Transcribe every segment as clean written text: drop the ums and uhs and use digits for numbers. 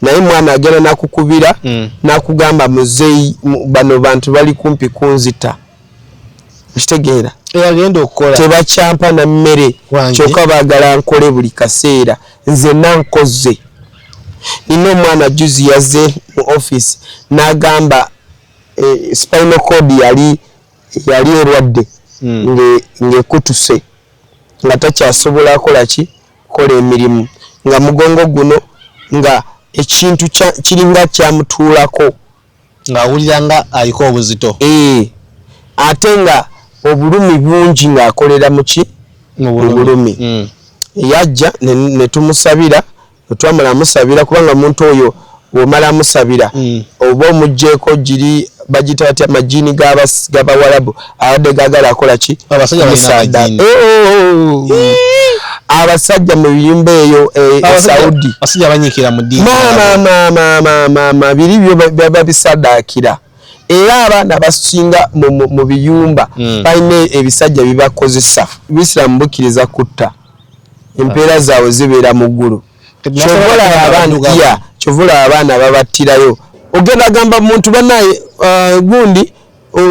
naye mwana agenda nakukubira nakugamba muzeyi bano bantu bali kumpi kunzita kitegeera agenda okukola tebakyampa na mmere kyokka baagala nkole buli kaseera nze nankoze nina omwana juzi yazze mu office n'agamba spinal cord yali erwadde ng'ekutuse nga takyasobola kola ki kola emirimu nga mugongo guno nga ekintu kiringa kyamutuulako ng'awulira nga aliko obuzito ate nga obulumi bungi ng'akolera muki mu bulumi yajja ne tumusabira netwamala musabira kubanga omuntu oyo bw'omala musabira oba omugjeeko giri bagita batya amajini g'abawalabu abadde gaagala akola ki abasajja mu biyumba eyo Saudi abasajja banyiikira mu ddiini biri byo baba bisadaakira era abaana basinga mu biyumba balina ebisajja bibakozesa Bisiraamu bukkiriza kutta empeera zaabwe zibeera mu ggulu kyovula abaana babattirayo ogenda agamba muntu bannaye gundi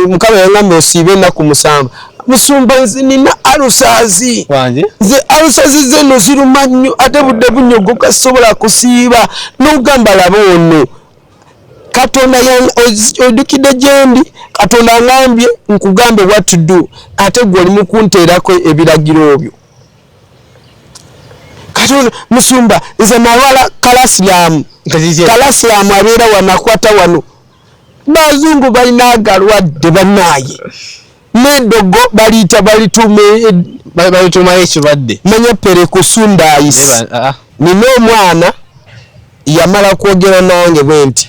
mukama yangambye osiibe ennaku 7 musumba nze nina alusaazi nze alusaazi zeno ziruma nnyo ate budde bunyogo kasobola kusiiba n'ogamba laba ono Katonda odukidde gyendi Katonda angambye nkugambe what to do ate gwe oli mukunteerako ebiragiro ebyo Katonda musumba nze nawala kalasilamu abeera wanakwata wano bazungu balina agalwadde bannaaye n'eddogo balituma ekirwadde manya perekusundayisi nina omwana yamala kwogera nange bwe nti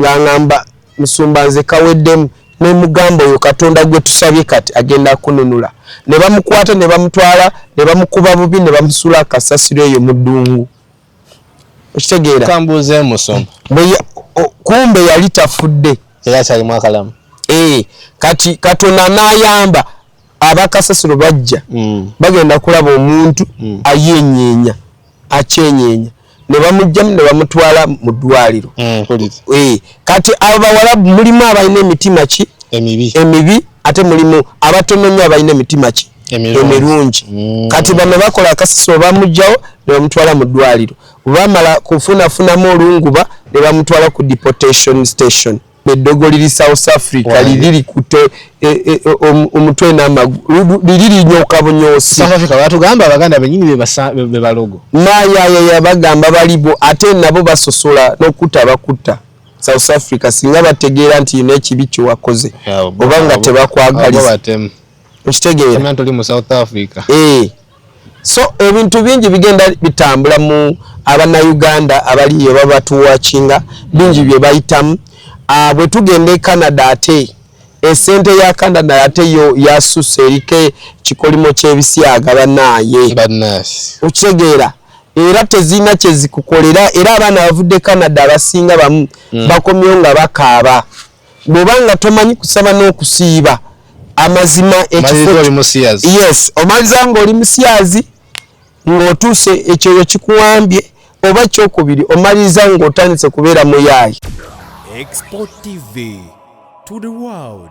ng'angamba musumba nze kaweddemu n'emugamba oyo Katonda gwe tusabye kati agenda kununula ne bamukwata ne bamutwala ne bamukuba bubi ne bamusula akasasiro eyo mu ddungu okitegeera kambuze musomba kumbe yali tafudde era kyalimu akalamu kati Katonda n'ayamba abakasasiro bajja bagenda kulaba omuntu ayenyeenya akyenyeenya ne bamujjamu ne bamutwala mu ddwaliro kati abo bawalabu mulimu abalina emitima ki emibi ate mulimu abatono nnyo abalina emitima ki emirungi kati bano bakola akasasiro bamugjawo ne bamutwala mu ddwaliro bamala kufunafunamu olunguba ne bamutwala ku deportation station eddogo liri South Africa liri kute omutwe n'amagulu liri nyoka bunyoosi South Africa batugamba abaganda benyini be balogo ya bagamba balibo ate nabo basosola n'okutta bakutta South Africa singa bategeera nti yino ekibi kyewakoze obanga tebakwagaliza okitegeera manto li mu South Africa so ebintu bingi bigenda bitambula mu Uganda abaliyo babatuwakinga bingi bye bayitamu bwe tugenda e Canada ate esente ya Canada ate yo yasusse erike kikolimo ky'ebisyaga bannaaye okitegeera era tezina kyezikukolera era abaana bavudde Canada abasinga bamu bakomyo nga bakaaba bw'obanga tomanyi kusaba n'okusiiba amazima yes omaliza ng'oli musyazi ng'otuuse ekyo kikuwambye oba kyokubiri omaliza ng'otandise kubeera muyaayi. Export TV to the world.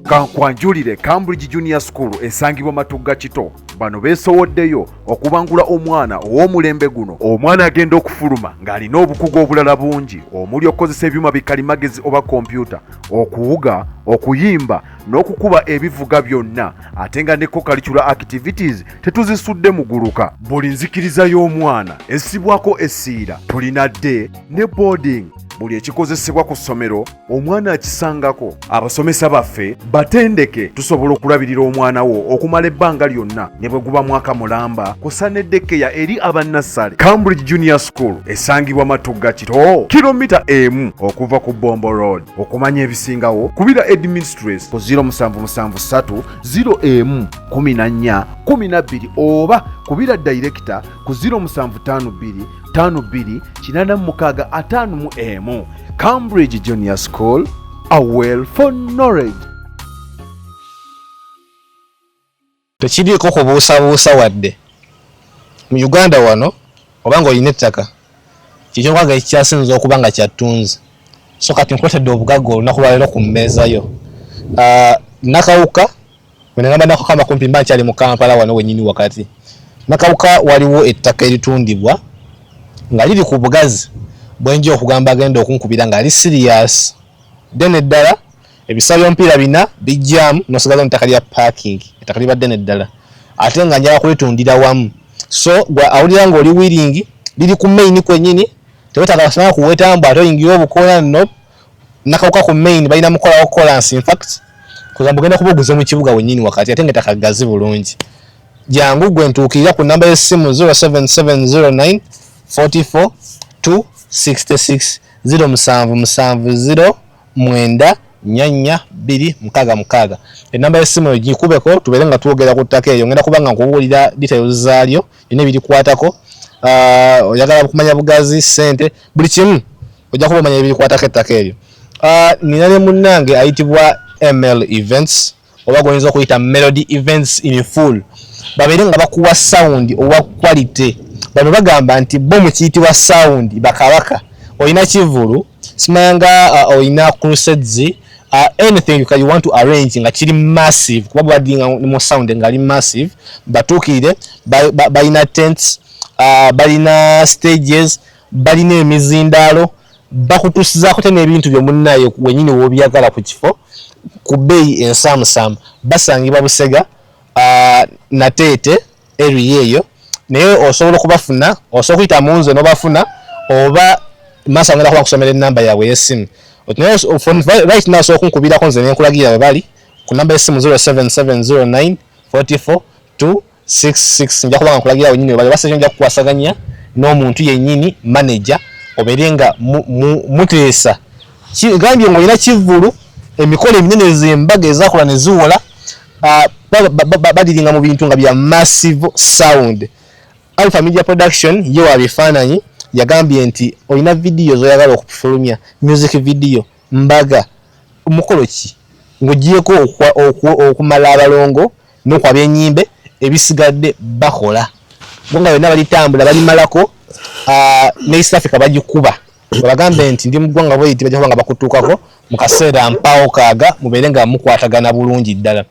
Kankwanjulire Cambridge Junior School esangibwa Matugga Kito bano beesowoddeyo okubangula omwana ow'omulembe guno. Omwana agenda okufuluma ng'alina obukugu obulala bungi omuli okukozesa ebyuma bikalimagezi oba kompyuta, okuwuga, okuyimba n'okukuba ebivuga byonna, ate nga ne co-curricular activities tetuzisudde muguluka. Buli nzikiriza y'omwana essibwako essiira, tulina day ne boarding. Buli ekikozesebwa ku ssomero omwana akisangako. Abasomesa baffe batendeke tusobola okulabirira omwana wo okumala ebbanga lyonna ne bwe guba mwaka mulamba kusa n'eddekeya eri abannassale. Cambridge Junior School esangibwa Matugga Kito, kilomita emu okuva ku Bombo Road. Okumanya ebisingawo kubira Administrator ku 0773 011412 oba kubira Director ku 0752 52 8651. Cambridge Junior School, a well for knowledge. Tekiriiko kubuusabuusa wadde mu Uganda wano obanga olina ettaka kikyokwagala ekyasinza okuba nga kyattunzi so kati nkuletedde obugagga olunaku lwaleero ku mmeeza yo. Nakawuka wenagamba nakawuka amakumpi mba nkyali mu Kampala wano wennyini wakati. Nakawuka waliwo ettaka eritundibwa nga liri ku bugazi bwenja okugamba agenda okunkubira nga ali serious ddene ddala. Ebisale by'omupiira bina bijjamu n'osigala mu ttaka lya parking ettaka libadde neddala ate nga njala kulitundira wamu. So gwe awulira ng'oli wiringi liri ku main kwennyini tewetaaga basanga kuwetambwa ate oyingira obukola nno. Nakawuka ku main balina mukolawo kolansi in fact kugamba ogenda kuba oguze mu kibuga wennyini wakati ate ng'ettaka ggazi bulungi. Jangu gwe ntuukirira ku namba y'essimu 07709 44 266 0770 9 2 6 enamba y'essimu eyo gikubeko tubeere nga twogera ku ttaka eyo ngenda kuba nga nkubuulira details zaalyo byonna ebirikwatako. Oyagala kumanya bugazi ssente buli kimu ojja kuba omanya ebirikwatako ettaka eryo. Nina ne munnange ayitibwa ML Events oba goyinza okuyita Melody Events in full babeere nga bakuwa sound owa quality. Bano bagamba nti bo mu kiyitibwa sound bakabaka oyina kivulu simanga oyina crusades anything you want to arrange nga kiri massive kuba badinga mu sound nga ali massive batuukire balina tents balina stages balina emizindaalo bakutusizaako tena ebintu byomunnaye wenyini wobyagala ku kifo ku bbeeyi ensaamusaamu. Basangibwa Busega Nateete area eyo naye osobola okubafuna osobola okuyita mu nze n'obafuna oba maaso angenda kuba kusomera ennamba yaabwe y'essimu. Right now so kunkubirako nze nenkulagira bwe bali ku namba y'essimu 07709 44 266 nja kuba nga nkulagira wenyini bwe bali basa nja kukwasaganya n'omuntu yennyini manager obeere nga muteesa gambye ng'olina kivulu emikolo eminene zembaga ezakola ne ziwola badiringa mu bintu nga bya massive sound. Alpha Media Production ye wa bifaananyi yagambye nti olina videos oyagala okufulumya music video mbaga umukolo ki ng'ogiyeko okumala abalongo n'okwaba ennyimbe ebisigadde bakola bonga byonna balitambula balimalako ne East Africa bagikuba bagambe nti ndi mugwanga bweyiti bajja kuba nga bakutuukako mu kaseera mpaawo kaaga mubeere nga mukwatagana bulungi ddala.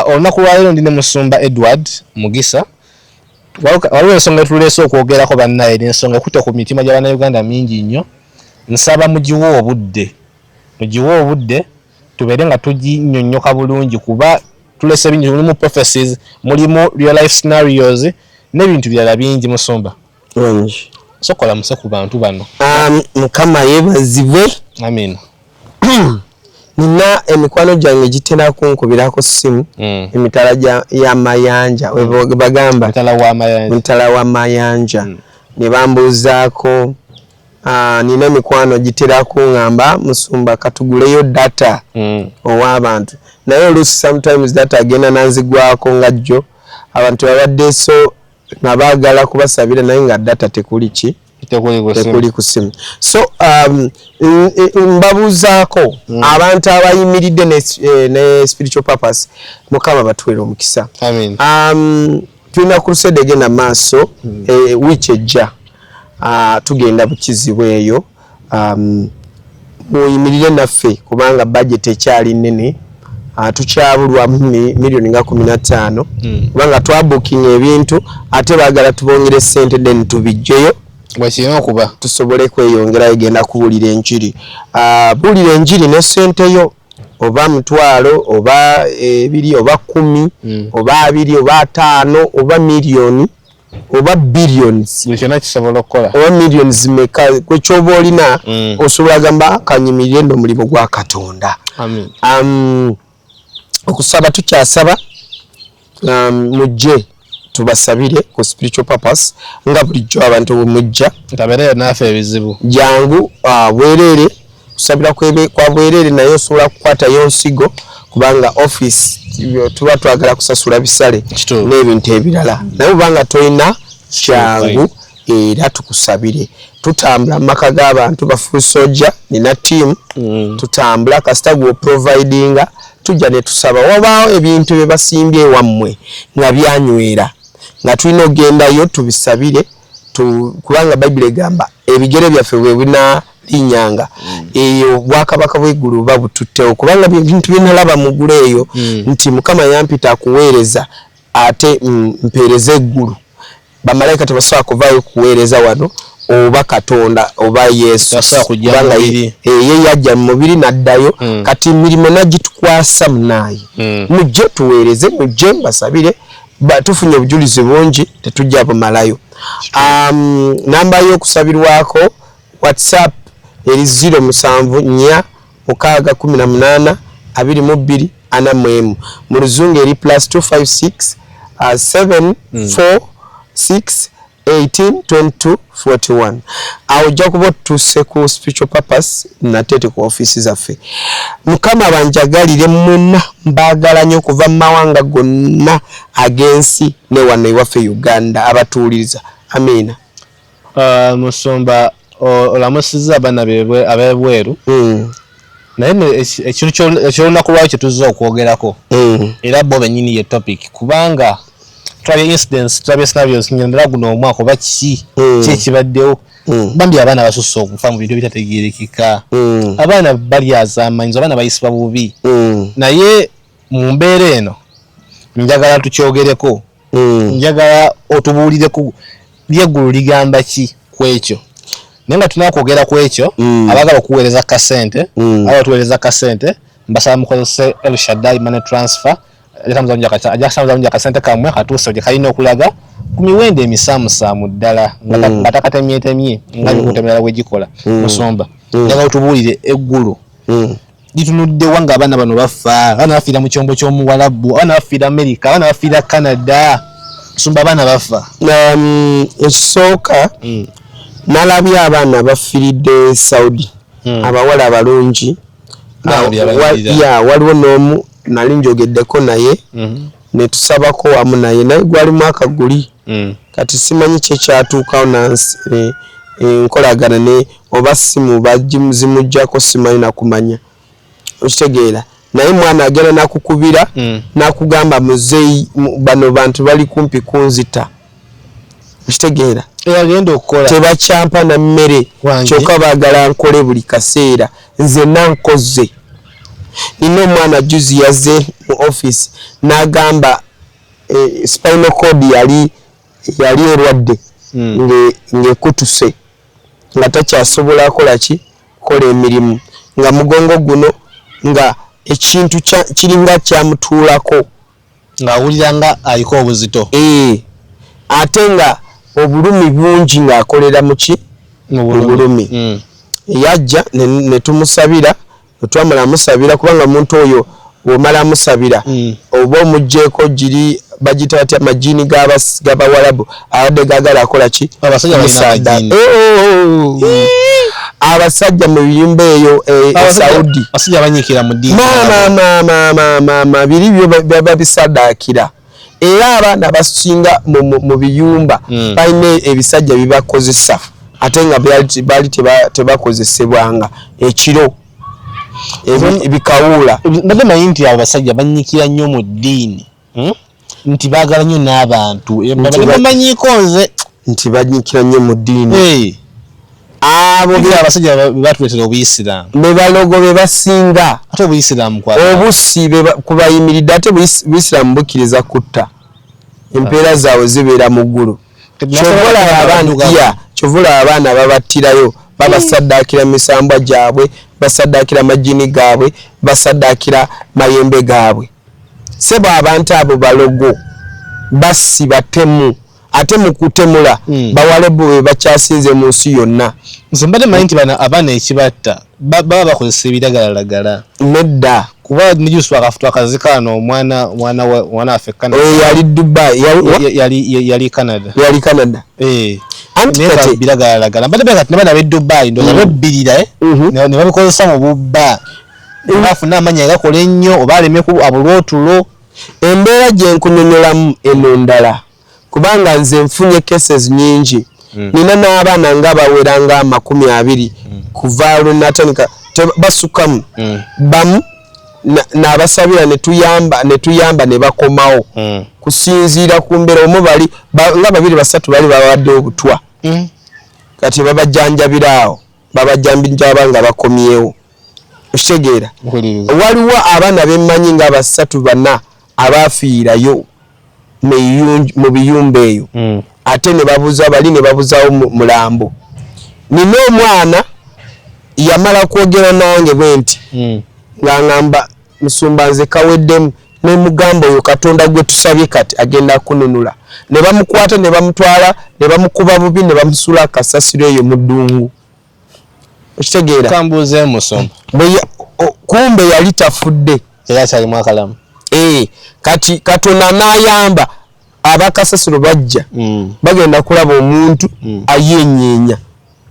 Olunaku lwaleero ndi ne Musumba Edward Mugisa waliwo ensonga etuleese okwogerako bannaye n'ensonga ekutte ku mitima gy'Abannayuganda mingi nnyo. Nsaba mugiwe obudde tubeere nga tuginnyonnyoka bulungi kuba tulese bingi mulimu prophecies mulimu real life scenarios n'ebintu birala bingi Musumba. Sokola muse ku bantu bano. Mukama yeebazibwe. Amen. Nina emikwano gyange gitera kunkubirako ssimu emitala y'amayanja bagamba mutala w'amayanja ne bambuuzaako nina emikwano gitera kuŋŋamba Musumba katuguleyo data ow'abantu naye oluusi sometimes data agenda nanzigwako nga jjo abantu babadde so nga baagala kubasabira naye nga data tekuli ki tekuli ku simu. So mbabuuzaako abantu abayimiridde ne spiritual purpose Mukama batuwere omukisa. Tulina crusade egenda maaso wiiki ejja tugenda bukizibu eyo muyimirire naffe kubanga budget ekyali nnene tukyabulwa milioni nga 15 kubanga twabukinga ebintu ate baagala tubongere ssente then tubijjeyo bwekirina okuba tusobole kweyongera egenda kuwulira enjiri. Buulira enjiri ne ssente yo oba mutwalo oba 2 oba 10 oba 2 oba 5 oba million oba billions bwekirina kisobola okukola oba millions meka kwekyoba olina osobola gamba kanyimirire n'omulimu gwa Katonda. Okusaba tukyasaba mujje tubasabire ku spiritual purpose nga bulijjo abantu bumujja tabereyo naffe ebizibu jangu bwerere kusabira kwa bwerere naye osobola kukwatayo nsigo kubanga office tuba twagala kusasula bisale n'ebintu ebirala naye banga toyina kyangu era tukusabire tutambula maka g'abantu bafu soja nina team tutambula kasita go providinga tujja ne tusaba wabaawo ebintu bye basimbye wammwe nga byanywera nga tulina ogendayo tubisabire kubanga Bible egamba ebigere byaffe bwe bina linyanga eyo bwakabaka bw'eggulu babututtewo kubanga bintu binalaba mu ggulu eyo nti Mukama yampita akuweereza ate mpeereza eggulu bamalayika tebasobola kuvaayo kuweereza wano oba Katonda oba Yesu kubanga ye yajja mu mubiri n'addayo kati emirimu nagitukwasa munaye mujje tuweereze mujje mbasabire tufunye obujulizi bungi tetujja bumalayo. Namba y'okusabirwako WhatsApp eri 07691822 mu Luzungu eri +256 746 182241 awujja kuba tusse ku spiritual purpose natete ku office zaffe. Mukama banjagalire mwenna mbagala nnyo kuva mu mawanga gonna agensi ne wano ewaffe Uganda abatuuliriza. Amina. Musumba olamusiza abana bebwe abebweru naye ekintu ekyolunaku lwaki kye tuzza okwogerako era bo bennyini ye topic kubanga twali incidents twali scenarios nyandala guno omwaka oba kiki ekibaddewo bambi abaana basusse okufa mu bintu bitategeerekeka abaana bali azaamanyizo abaana bayisibwa bubi naye mu mbeera eno njagala tukyogereko njagala otubuulireko lyeggulu ligamba ki ku ekyo naye nga tunakwogera ku ekyo abagala okuweereza kasente aba tuweereza kasente mbasaba mukozese El Shaddai money transfer ajasamuzamja kasente kamwe katuuse gye kalina okulaga ku miwendo emisaamusaamu ddala nga takatemyetemye nga bikutemera bwegikola Musumba njagala otubuulire eggulu litunudde wanga abaana bano bafa abaana bafiira mu kyombo ky'omuwalabu abaana bafiira America abaana bafiira Canada Musumba abaana bafa ekisooka nalabye abaana bafiiridde Saudi abawala abalungi waliwo n'omu nali njogeddeko naye ne tusabako wamu naye naye gwali mwaka guli kati simanyi kyekyatuukawo nansi enkolagana ne oba simu bazimujjako simanyi nakumanya okitegeera naye mwana agenda nakukubira nakugamba muzeeyi bano bantu bali kumpi kunzita okitegeera agenda okukola tebakyampa na mmere kyokka baagala nkole buli kaseera nze nankoze. Nina omwana juzi yazze mu office n'agamba spinal cord yali erwadde ng'ekutuse nga takyasobola kola ki kola emirimu nga mugongo guno nga ekintu kiringa kyamutuulako ng'awulira nga aliko obuzito ate nga obulumi bungi ng'akolera mu ki mu bulumi yajja ne tumusabira twamala musabira kubanga omuntu oyo omala musabira oba omujjeeko giri bagita batya majini g'abawalabu abadde gagala akola ki abasajja mu biyumba eyo Saudi abasajja banyiikira mu ddiini biri byo babisaddaakira era abaana basinga mu biyumba balina ebisajja bibakozesa ate nga baali tebakozesebwanga ekiro ebikawula mbadde manyi nti abo basajja banyiikira nnyo mu ddiini nti baagala nnyo n'abantu bamanyiiko nze nti banyiikira nnyo mu ddiini abo abasajja batuleetera obuyisiraamu be balogo be basinga ate obuyisiraamu obusi kubayimiridde ate obuyisiraamu bukkiriza kutta empeera zaabwe zibeera mu ggulu kyovula abaana babattirayo babasaddaakira misambwa gyabwe basaddaakira majini gaabwe basaddaakira mayembe gaabwe sebo abantu abo balogo basi batemu ate mu kutemula bawalebu be bakyasinze mu nsi yonna nze mbadde manyi nti abaana ekibatta baba bakozesa ebiragalalagala nedda kuba nijusu akafutu akazikaano omwana waffe Canada yali Dubai yali Canada anti biragalalagala mbadde kati ne bana b'e Dubai ndoza bebbirira ne babikozesa mu bubba bafuna amanya agakola ennyo oba alemeku abulwotulo embeera gye nkunyonyolamu eno ndala kubanga nze nfunye cases nyingi nina n'abaana nga bawera nga 20 kuva lunatandika basukamu bamu n'abasabira ne tuyamba ne bakomawo kusinziira ku mbeera omu bali nga 2-3 bali bawadde obutwa kati babajjanjabiraawo babajjanjaba nga bakomyewo okitegeera waliwo abaana bemmanyi nga 3-4 abaafiirayo mu biyumba eyo ate ne babuza bali ne babuzaawo mulambo. Nina omwana yamala kwogera nange bwe nti ng'aŋŋamba musumba nze kaweddemu ne mugamba oyo Katonda gwe tusabye kati agenda kununula. Ne bamukwata ne bamutwala ne bamukuba bubi ne bamusula akasasiro eyo mu ddungu. Okitegeera kambuze musomba kumbe yali tafudde era kyali mwakalamu. Kati Katonda n'ayamba abakasasiro bajja bagenda kulaba omuntu ayenyeenya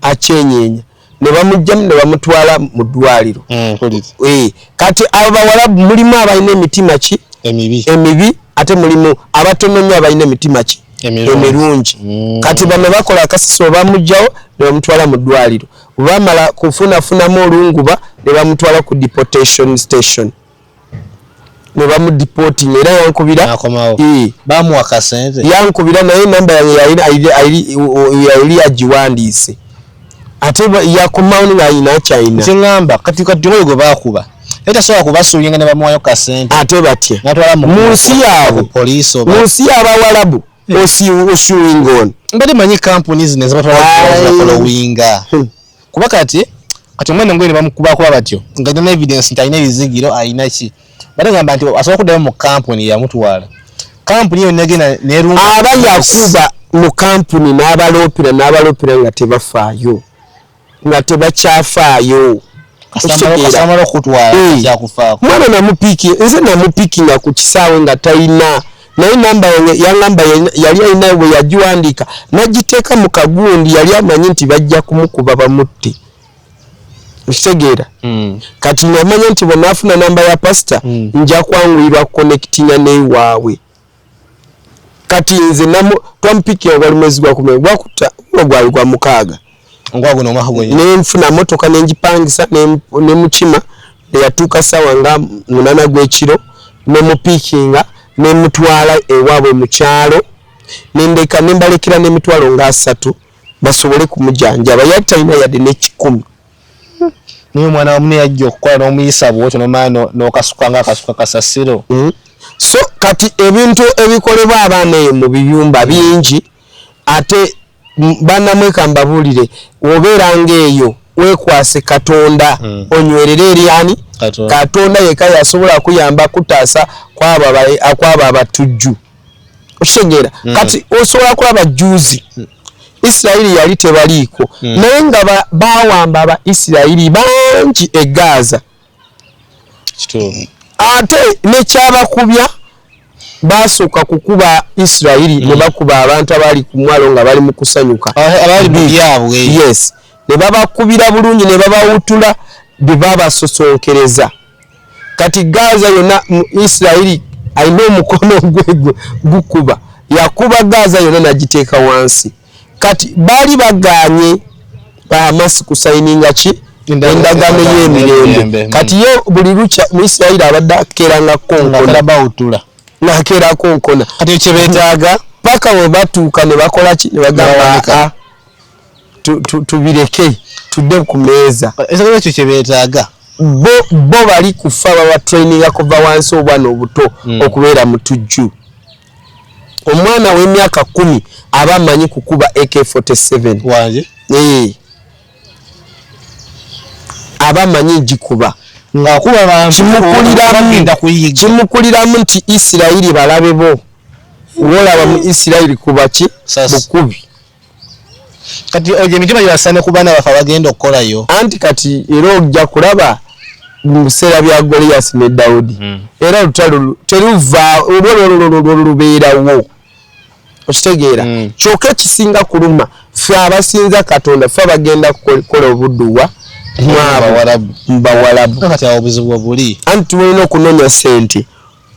akyenyeenya ne bamujjamu ne bamutwala mu ddwaliro. Kati abawalabu mulimu abalina emitima ki emibi ate mulimu abatono nnyo abalina emitima ki emirungi. Kati bano bakola akasasiro bamujjawo ne bamutwala mu ddwaliro. Bamala kufunafunamu olunguba ne bamutwala ku deportation station ne bamudiporting era yankubira bamuwa kasente yankubira naye namba yange yali agiwandiise ate yakomawo ng'ayina China kingamba kati oyo gwe baakuba etasobola kubasuulinga ne bamuwayo kasente ate batya mu nsi yaabwe abawalabu osuing on mbadde manyi kampuni zino ezibatwalafolowinga kuba kati omwana ngoyo ne bamukubakuba batyo nga alina evidence nti alina ebizigiro alina ki batagamba nti asobola okuddayo mu kampuni yamutwala kampuni yo negenda nerunga aba yakuba mu kampuni n'abaloopera nga tebafaayo nga tebakyafaayo kasamala okutwala kyakufaako mwana nze namupiikinga ku kisaawe nga talina naye namba yaŋŋamba yali alina bwe yagiwandiika n'agiteeka mu kagundi yali amanyi nti bajja kumukuba bamutte. Okitegeera kati namanya nti bwe naafuna namba ya pasita nja kwanguyirwa kukonnekitinga n'ewaabwe. Kati nze twamupiikira gwali mwezi gwa 10 gwakuta gwali gwa 6 nenfuna motoka nenjipangisa ne mukima yatuuka ssaawa nga 8 gw'ekiro nemupiikinga nemutwala ewaabwe mu kyalo nendeka nembalekera n'emitwalo nga 3 basobole kumujanjaba yali talina yadde n'ekikumi. niyo mwana wamu yajja okukola n'omuyisa bwotyo nomala n'okasuka nga akasuka kasasiro. So kati ebintu ebikolebwa abaana eyo mu biyumba bingi ate bannamweka mbabuulire obeera ng'eyo weekwase Katonda onywerere eri ani Katonda yekka yasobola kuyamba kutaasa kwabo abatujju. Okitegeera kati osobola kulaba juuzi Isirayiri yali tebaliiko naye nga bawamba aba Isirayiri bangi e Gaza ate nekyabakubya basooka kukuba Isirayiri ne bakuba abantu abali ku mwalo nga bali mu kusanyuka abali mu byabwe yes ne babakubira bulungi ne babawutula bye babasosonkereza. Kati Gaza yonna Isirayiri alina omukono gwe gukuba yakuba Gaza yonna n'agiteeka wansi. Kati baali baganye Hamas kusayininga ki endagaano y'emirembe. Kati ye buli lukya mu Isirayiri abadde akeeranga konkona bawutula n'akeera konkona kati kye beetaaga paka we batuuka ne bakola ki ne bagamba tubireke tudde ku meeza. Ekyo kye beetaaga bo bali kufa baba traininga kuva wansi obwana obuto okubeera mutujju. Omwana w'emyaka 10 aba amanyi kukuba AK47 wanje aba amanyi gikuba ng'akuba bantu kimukuliramu nti Isirayiri balabe bo wolaba mu Isirayiri kuba ki bukubi. Kati oje emitima gyasane ku baana bafa bagenda okukolayo anti kati era ojja kulaba mu biseera bya Goliath ne Dawudi era olutalo teruva lubeerawo. Okitegeera kyokka ekisinga kuluma ffe abasinza Katonda ffe bagenda kukola obudduwa mu bawalabu kati awo obuzibu buli anti tulina okunonya ssente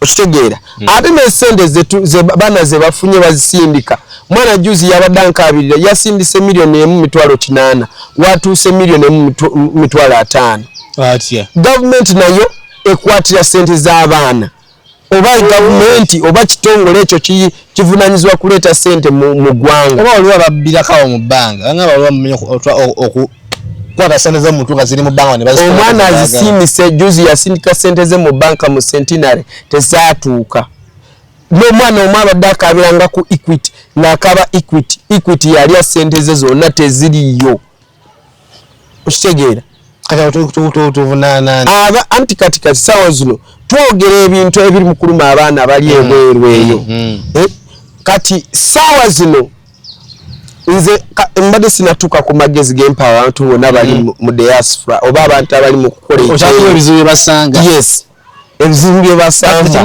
okitegeera ate ne sente ze bana ze bafunye bazisindika mwana juzi yabadankaabirira yasindise milioni 1.8 watuuse milioni 1.5 atya government nayo ekwatira sente z'abaana oba government oba kitongole ekyo kivunanyizibwa kuleeta sente mu ggwanga oba oliwo ababbirakawo mu bbanga nga baliwo amenya kwata sente ze muntu nga ziri mu bbanga ne bazikola omwana azisimise juzi yasindika sente ze mu banka mu centenary tezaatuuka n'omwana omwe abadde akaabiranga ku Equity ng'akaba Equity yalya sente ze zonna teziriyo okitegeera anti kati ssaawa zino twogera ebintu ebiri mu kuluma abaana abali ebweru eyo kati ssaawa zino nze mbadde sinatuuka ku magezi gempa abantu bonna bali mu diaspora oba abantu abali mu kukola ebizibu basanga yes ebizibu bye basanga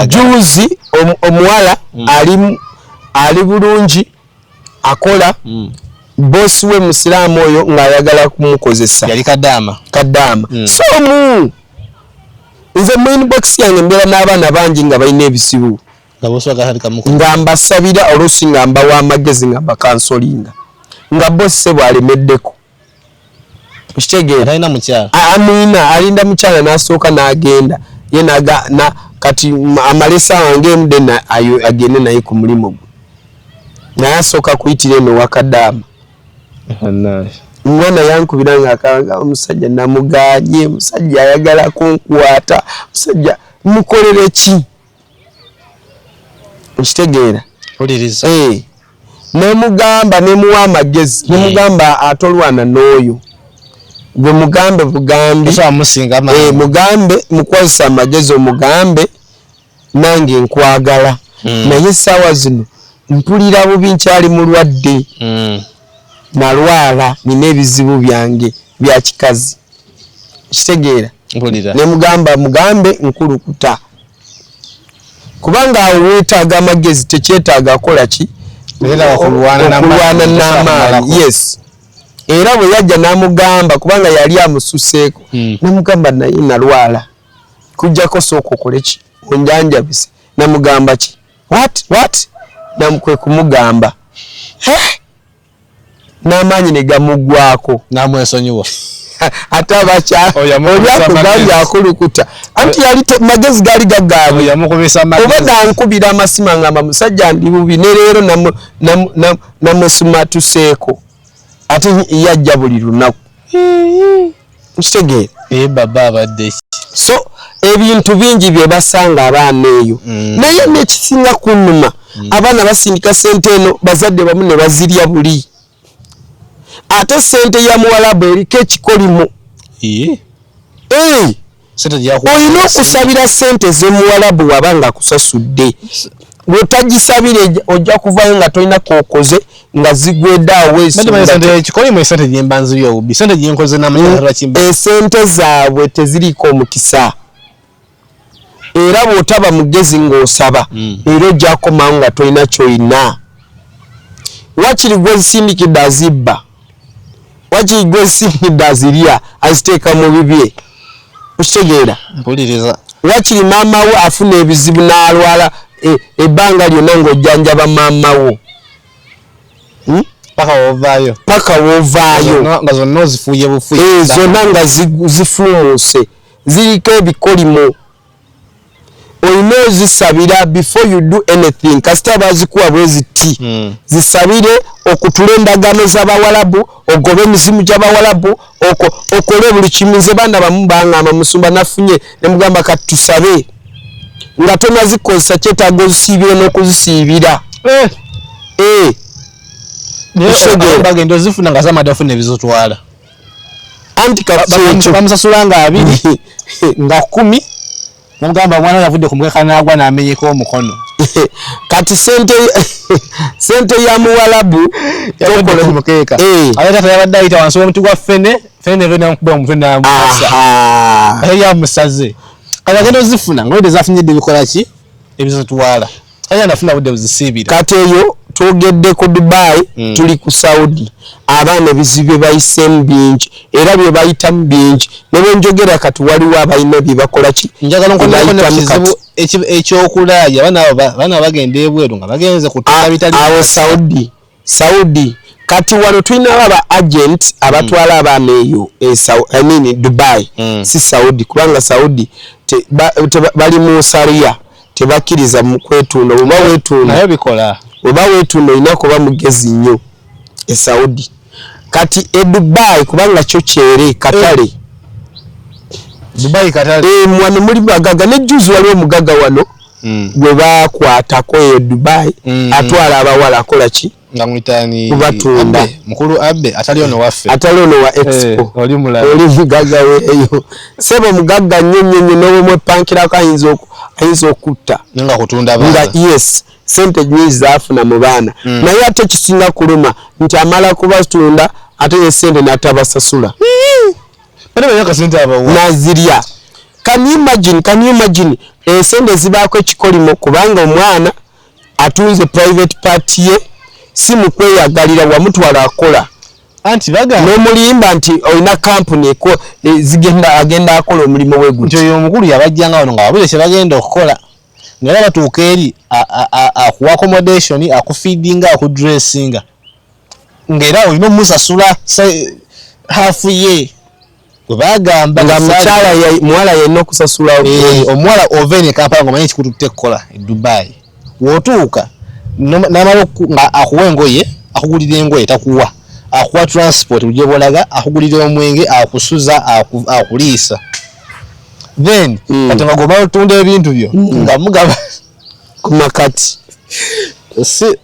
juzi omuwala ali bulungi akola bosi we musiraamu oyo ng'ayagala kumukozesa yali kaddaama so nze mu inbox yange mbeera n'abaana bangi nga balina ebizibu nga mbasabira oluusi nga mbawa amagezi nga bakansolinga nga bosi se bw'alemeddeko okitegeera amina alinda mukyala n'asooka n'agenda ye kati amale essaawa ng'emu agende naye ku mulimu gwe naye asooka kuyitira eno wakaddaama ngona yankubira ng'akanga omusajja namuganye musajja ayagala kunkwata musajja mukolere ki okitegeera nemugamba nemuwa amagezi nemugamba atolwana n'oyo gwe mugambe bugambi mugambe mukozesa amagezi omugambe nange nkwagala naye essaawa zino mpulira bubi nkyali mulwadde nalwala nina ebizibu byange bya kikazi kitegeera nemugamba mugambe nkulukuta kubanga awo weetaaga amagezi tekyetaaga akola ki okulwana n'amaanyi yes era bwe yajja n'amugamba kubanga yali amususeeko namugamba naye nalwala kujjako sooka okole ki onjanjabise namugamba ki what namukwe kumugamba n'amaanyi ne gamugwako namwesonyiwa ate abakyakugambye akulukuta anti yali magezi gaali gagaabwe oba gankubira amasima ngamba musajja ndi bubi ne leero namwesumatuseeko ate yajja buli lunaku nkitegeera baba abadde so ebintu bingi bye basanga abaana eyo naye nekisinga kunnuma abaana basindika sente eno bazadde bamu ne bazirya buli ate sente ya muwalabu eriko ekikolimo olina okusabira sente zemuwalabu wabanga akusasudde bwetagisabire ojja kuvayo nga tolina kokoze nga zigwedaawo esente zaabwe teziriiko omukisa era bw'otaba mugezi ng'osaba era ojja komawo nga tolina kyolina wakiri gwe zisindikidde azibba wakiri gwe zisindikidde azirya aziteeka mu bibye okitegeera wakiri maama we afuna ebizibu n'alwala ebbanga lyonna ng'ojjanjaba maama wo paka wovaayo nga zonna ozifuuye bufuuyi zonna nga zifuumuuse ziriko ebikolimo olina ozisabira before you do anything kasita bazikuwa bwe ziti zisabire okutula endagaano z'abawalabu ogobe emizimu gy'abawalabu okole buli kimu ze baana bamu bangamba musumba nafunye nemugamba kati tusabe nga tonazikozesa kyetaaga ozisiibire n'okuzisiibira bagenda ozifuna nga zamada ofuna ebizotwala anti bamusasula nga 2 nga 10 namugamba mwana yavudde ku mukeka n'agwa n'amenyeka omukono kati sente ya muwalabu tokole mukeeka ate tata yabadde ayita wansi w'omuti gwa fene namukuba omutwe n'amukasa ate yamusaze kati agenda ozifuna nga wede zafunyidde bikola ki ebizotwala ate nafuna budde buzisiibira kati eyo twogedde ku Dubai tuli ku Saudi abaana bizibe bayisemu bingi era bye bayitamu bingi ne benjogera kati waliwo abalina bye bakola ki njagala nkono kizibu ekyokulaya bana bagenda ebweru nga bagenze kutunga bitali awo Saudi kati wano tulina aba agent abatwala abaana eyo Dubai si Saudi kubanga Saudi bali mu Sharia tebakiriza mu kwetunda oba wetunda nayo bikola oba wetunda ina kuba mugezi nnyo Saudi kati Dubai kubanga kyo kyere katale Dubai katale mwana muri bagaga ne juzi waliwo mugaga wano gwe bakwatako eyo Dubai atwala abawala akola ki nga mwitani kubatunda mukulu Abbe atali ono waffe atali ono wa expo oli mulala oli mugaga we eyo sebo mugaga nyenyenye no mwe pankira ko ayinza okutta nga kutunda bana yes sente nyingi zaafuna mu baana naye ate kisinga kuluma nti amala kubatunda ate ye sente natabasasula bane banyaka sente abawo nazirya can you imagine sente zibaako ekikolimo kubanga omwana atunze private party ye si mu kweyagalira wamutwala akola anti baga n'omulimba nti olina kampuni agenda akola omulimu we gutyo oyo omukulu yabajjanga wano nga wabule kye bagenda okukola ngera batuuka eri aku accommodation akufeedinga akudressinga ngera olina omusasula hafu ye bagamba nga muwala yalina okusasula omuwala ovene kampala ngomanyi ekikututte kukola e Dubai wotuuka namala nga akuwa engoye akugulira engoye takuwa akuwa transport uje bolaga akugulira omwenge akusuza akuliisa then kati nga gomala otunda ebintu byo nga mugaba ku makati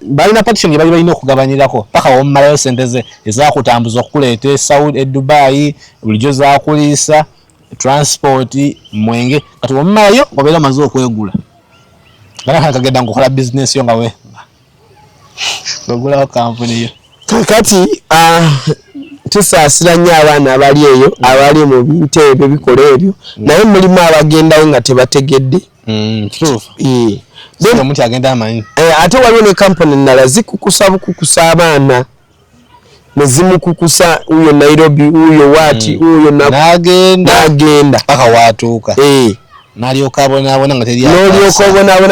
balina partition gye balina okugabanyirako paka womumalayo sente ze ezakutambuza okukuleeta Saudi Dubai bulijjo zakuliisa transport mwenge kati womumalayo obeera maze okwegula bana kagenda ngokola business yo nga we bagula kampuni yo kakati tusaasira nnyo abaana abali eyo abali mu bintu ebyo bikola ebyo naye mulimu abagendayo nga tebategedde kituufu omuntu agenda amanyi ate waliwo ne kampuni endala zikukusa bukukusa abaana nezimukukusa uyo Nairobi uyo wati uyo nagenda paka watuuka n'alyoka abonaabona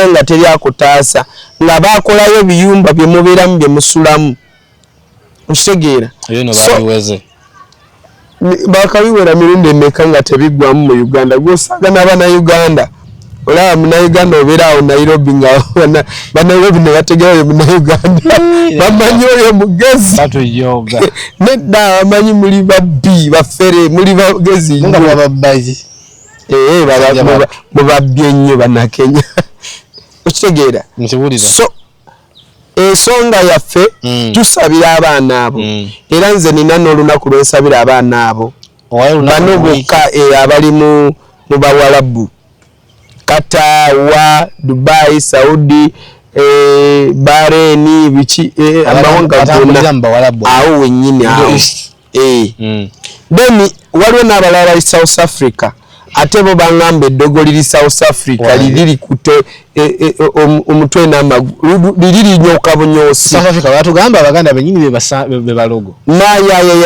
nga teri akutaasa nga bakolayo biyumba bye mubeeramu bye musulamu okitegeera bakabiwera mirundi emeka nga tebiggwamu mu Uganda gwosaga n'Abannayuganda olaba Munnayuganda obeera awo Nairobi nga Bannairobi ne bategerayo Munnayuganda bamanyi oyo mugezi nedda bamanyi muli babbi baffere muli bagezi mubabbye nnyo Bannakenya okitegeera so ensonga yaffe tusabira abaana abo era nze nina n'olunaku lwensabira abaana abo bano bokka abali mu Bawalabu Qatar, Dubai, Saudi, Bahrain, biki amawanga gonna awo wennyini awo then waliwo n'abalala South Africa ate bo bangamba eddogo liri South Africa liri kute omutwe n'amagulu liri nyoka bunyosi South Africa batugamba abaganda benyini be balogo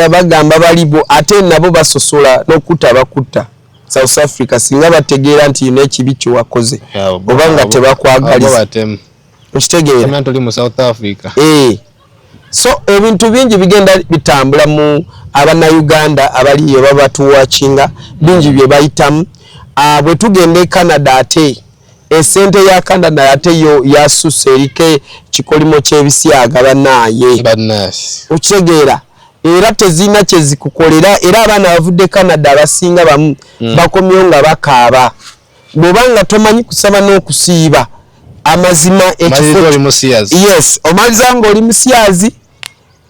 ya bagamba balibo ate nabo basosola n'okutta bakutta South Africa singa bategeera nti yina ekibi kye wakoze obanga tebakwagaliza okitegeera tuli mu South Africa so ebintu bingi bigenda bitambula mu Abannayuganda abaliyo babatuwakinga bingi bye bayitamu bwe tugenda e Canada ate esente ya Canada ate yo yasusse erike kikolimo ky'ebisyaga bannaaye okitegeera era tezina kye zikukolera era abaana bavudde Canada abasinga bamu bakomyo nga bakaaba bw'obanga tomanyi kusaba n'okusiiba amazima yes omaliza ng'oli musyazi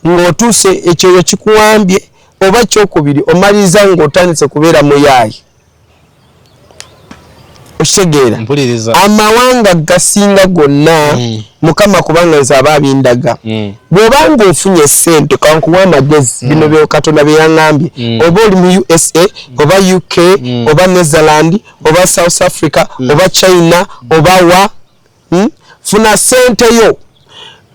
ng'otuuse ekyo kikuwambye oba kyokubiri omaliza ng'otandise kubeera muyaayi okitegeera amawanga gasinga gonna mukama kubanga nze aba abindaga bw'obanga ofunye essente kankuwa amagezi bino byo Katonda bye yaŋŋambye oba oli mu USA oba UK oba Netherland oba South Africa oba China oba wa funa sente yo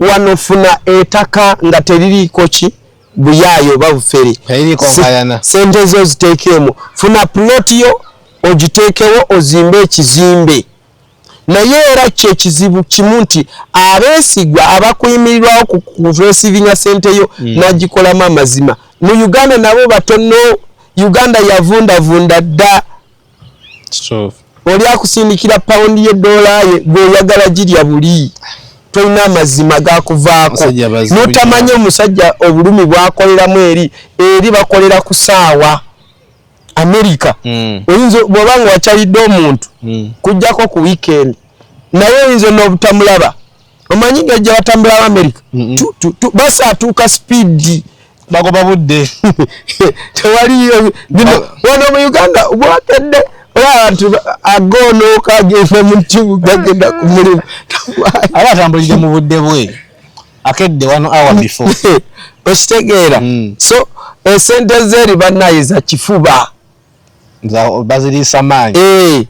wanofuna ettaka nga teririiko ki buyaayo babufere sente zo ziteekemu funa ploti yo ogiteekewo ozimbe ekizimbe naye era kyekizibu kimu nti abeesigwa abakuyimirirwawo ku receiving sente yo nagikolamu amazima mu Uganda nabo batono Uganda yavundavunda dda oli akusindikira paundi $1 gweoyagala girya buli tolina amazima gakuvaako notamanya omusajja obulumi bwakoleramu eri bakolera ku saawa America oyinza bwobanga wakyalidde omuntu kujjako ku weekend naye oyinza n'obutamulaba omanyi ng'ejja batambula America basa atuuka speed bagoba budde tewaliyo wano mu Uganda bwakedde abantu agoonoka agenda mu kibuga agenda ku mulimu aba atambulira mu budde bwe akedde 1 hour before okitegeera so esente zeri banayiza kifuba bazirisa maanyi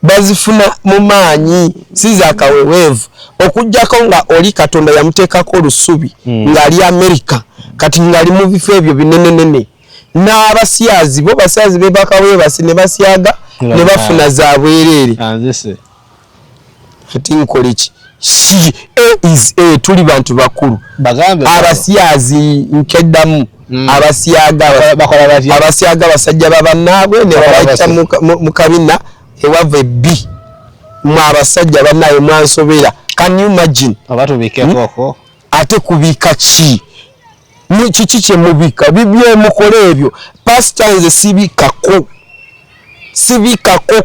bazifuna mu maanyi siza kawewevu okujjako nga oli Katonda yamuteekako olusubi ng'ali America kati ngali mu bifo ebyo binenenene n'abasyazi bo basyazi bebakawe basi ne basyaga ne bafuna za bwereere kati nkoleki tuli bantu bakulu abasyazi nkeddamu abasyaga basajja babannaabwe ne babayita mu kabina ewava ebbi mu abasajja bannaabwe mwansobera can you imagine ate kubiika ki kiki kyemubika bibyemukole ebyo pasita nze sibikako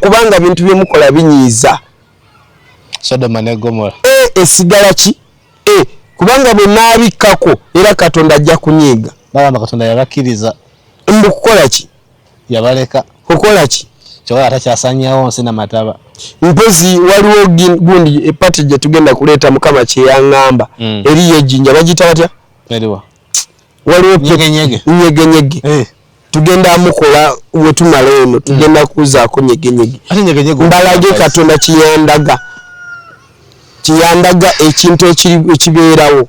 kubanga bintu byemukola binyiiza Sodoma ne Gomora esigala ki kubanga bwe naabikako era Katonda ajja kunyiiga baba Katonda yabakkiriza mbukukola ki yabaleka kukola ki kyola atacyasanyawo nsi namataba mpozi waliwo gundi epati gye tugenda kuleeta mukama kyeyaŋŋamba eri yejjinja bagita batya eriwa waliwo nyegenyege tugenda amukola wetumala eno tugenda kuzaako nyegenyege mbalage Katonda kiyandaga ekintu ekibeerawo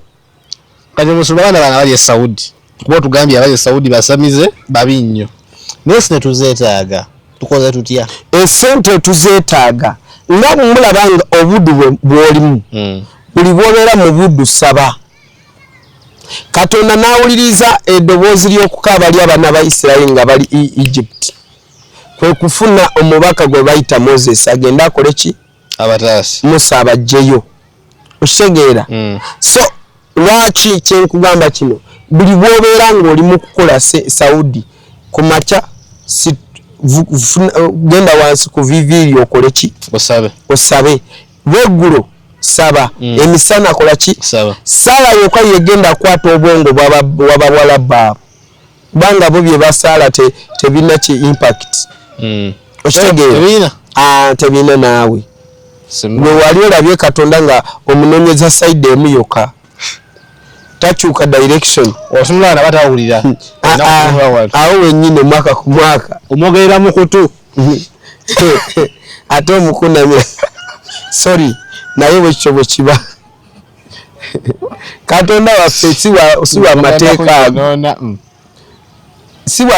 kati musulmana bana bali e Saudi kuba tugambye abali e Saudi basamize babi nnyo nesi netuzeetaaga tukoze tutya esente tuzeetaaga nga mulabanga obuddu bwolimu buli bwobeera mu buddu saba Katonda nawuliriza eddoboozi ly'okukaaba ly'abaana ba Isirayiri nga bali Egypt kwe kufuna omubaka gwe bayita Moses agenda akole ki abataasi Musa abajjeyo okitegeera so lwaki kyenkugamba kino buli bwobeera ng'oli mu kukola Saudi ku makya genda wansi ku viviiri okole ki osabe lweggulo saba emisana kola ki sala yokka yegenda kwata obwongo bwabawala baabo banga bo bye basaala tebina ki impact okitegeera tebina naawe gwe wali olabye Katonda nga omunoonyeza side emu yokka takyuka direction osumulana batawulira awo wennyini mwaka ku mwaka omwogerera mu kutu ate omukunamya sorry naye bwekyo bwe kiba Katonda waffe si wa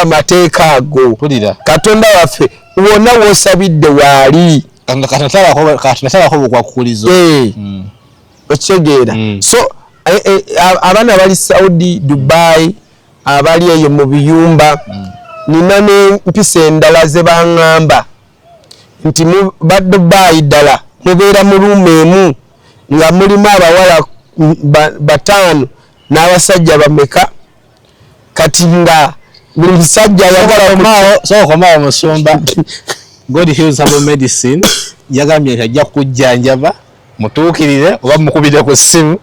mateeka ago Katonda waffe wonna w'osabidde waali katondatalako bukwakukulizo okitegeera so abaana bali Saudi Dubai abali eyo mu biyumba nina n'empisa endala ze baŋŋamba nti ba Dubai ddala mubeera mu ruumu emu nga mulimu abawala 5 n'abasajja bameka kati nga buli musajja ayagala sokomawo musumba God Heals Herbal Medicine yagambye nti ajja kujjanjaba mutuukirire oba mukubire ku ssimu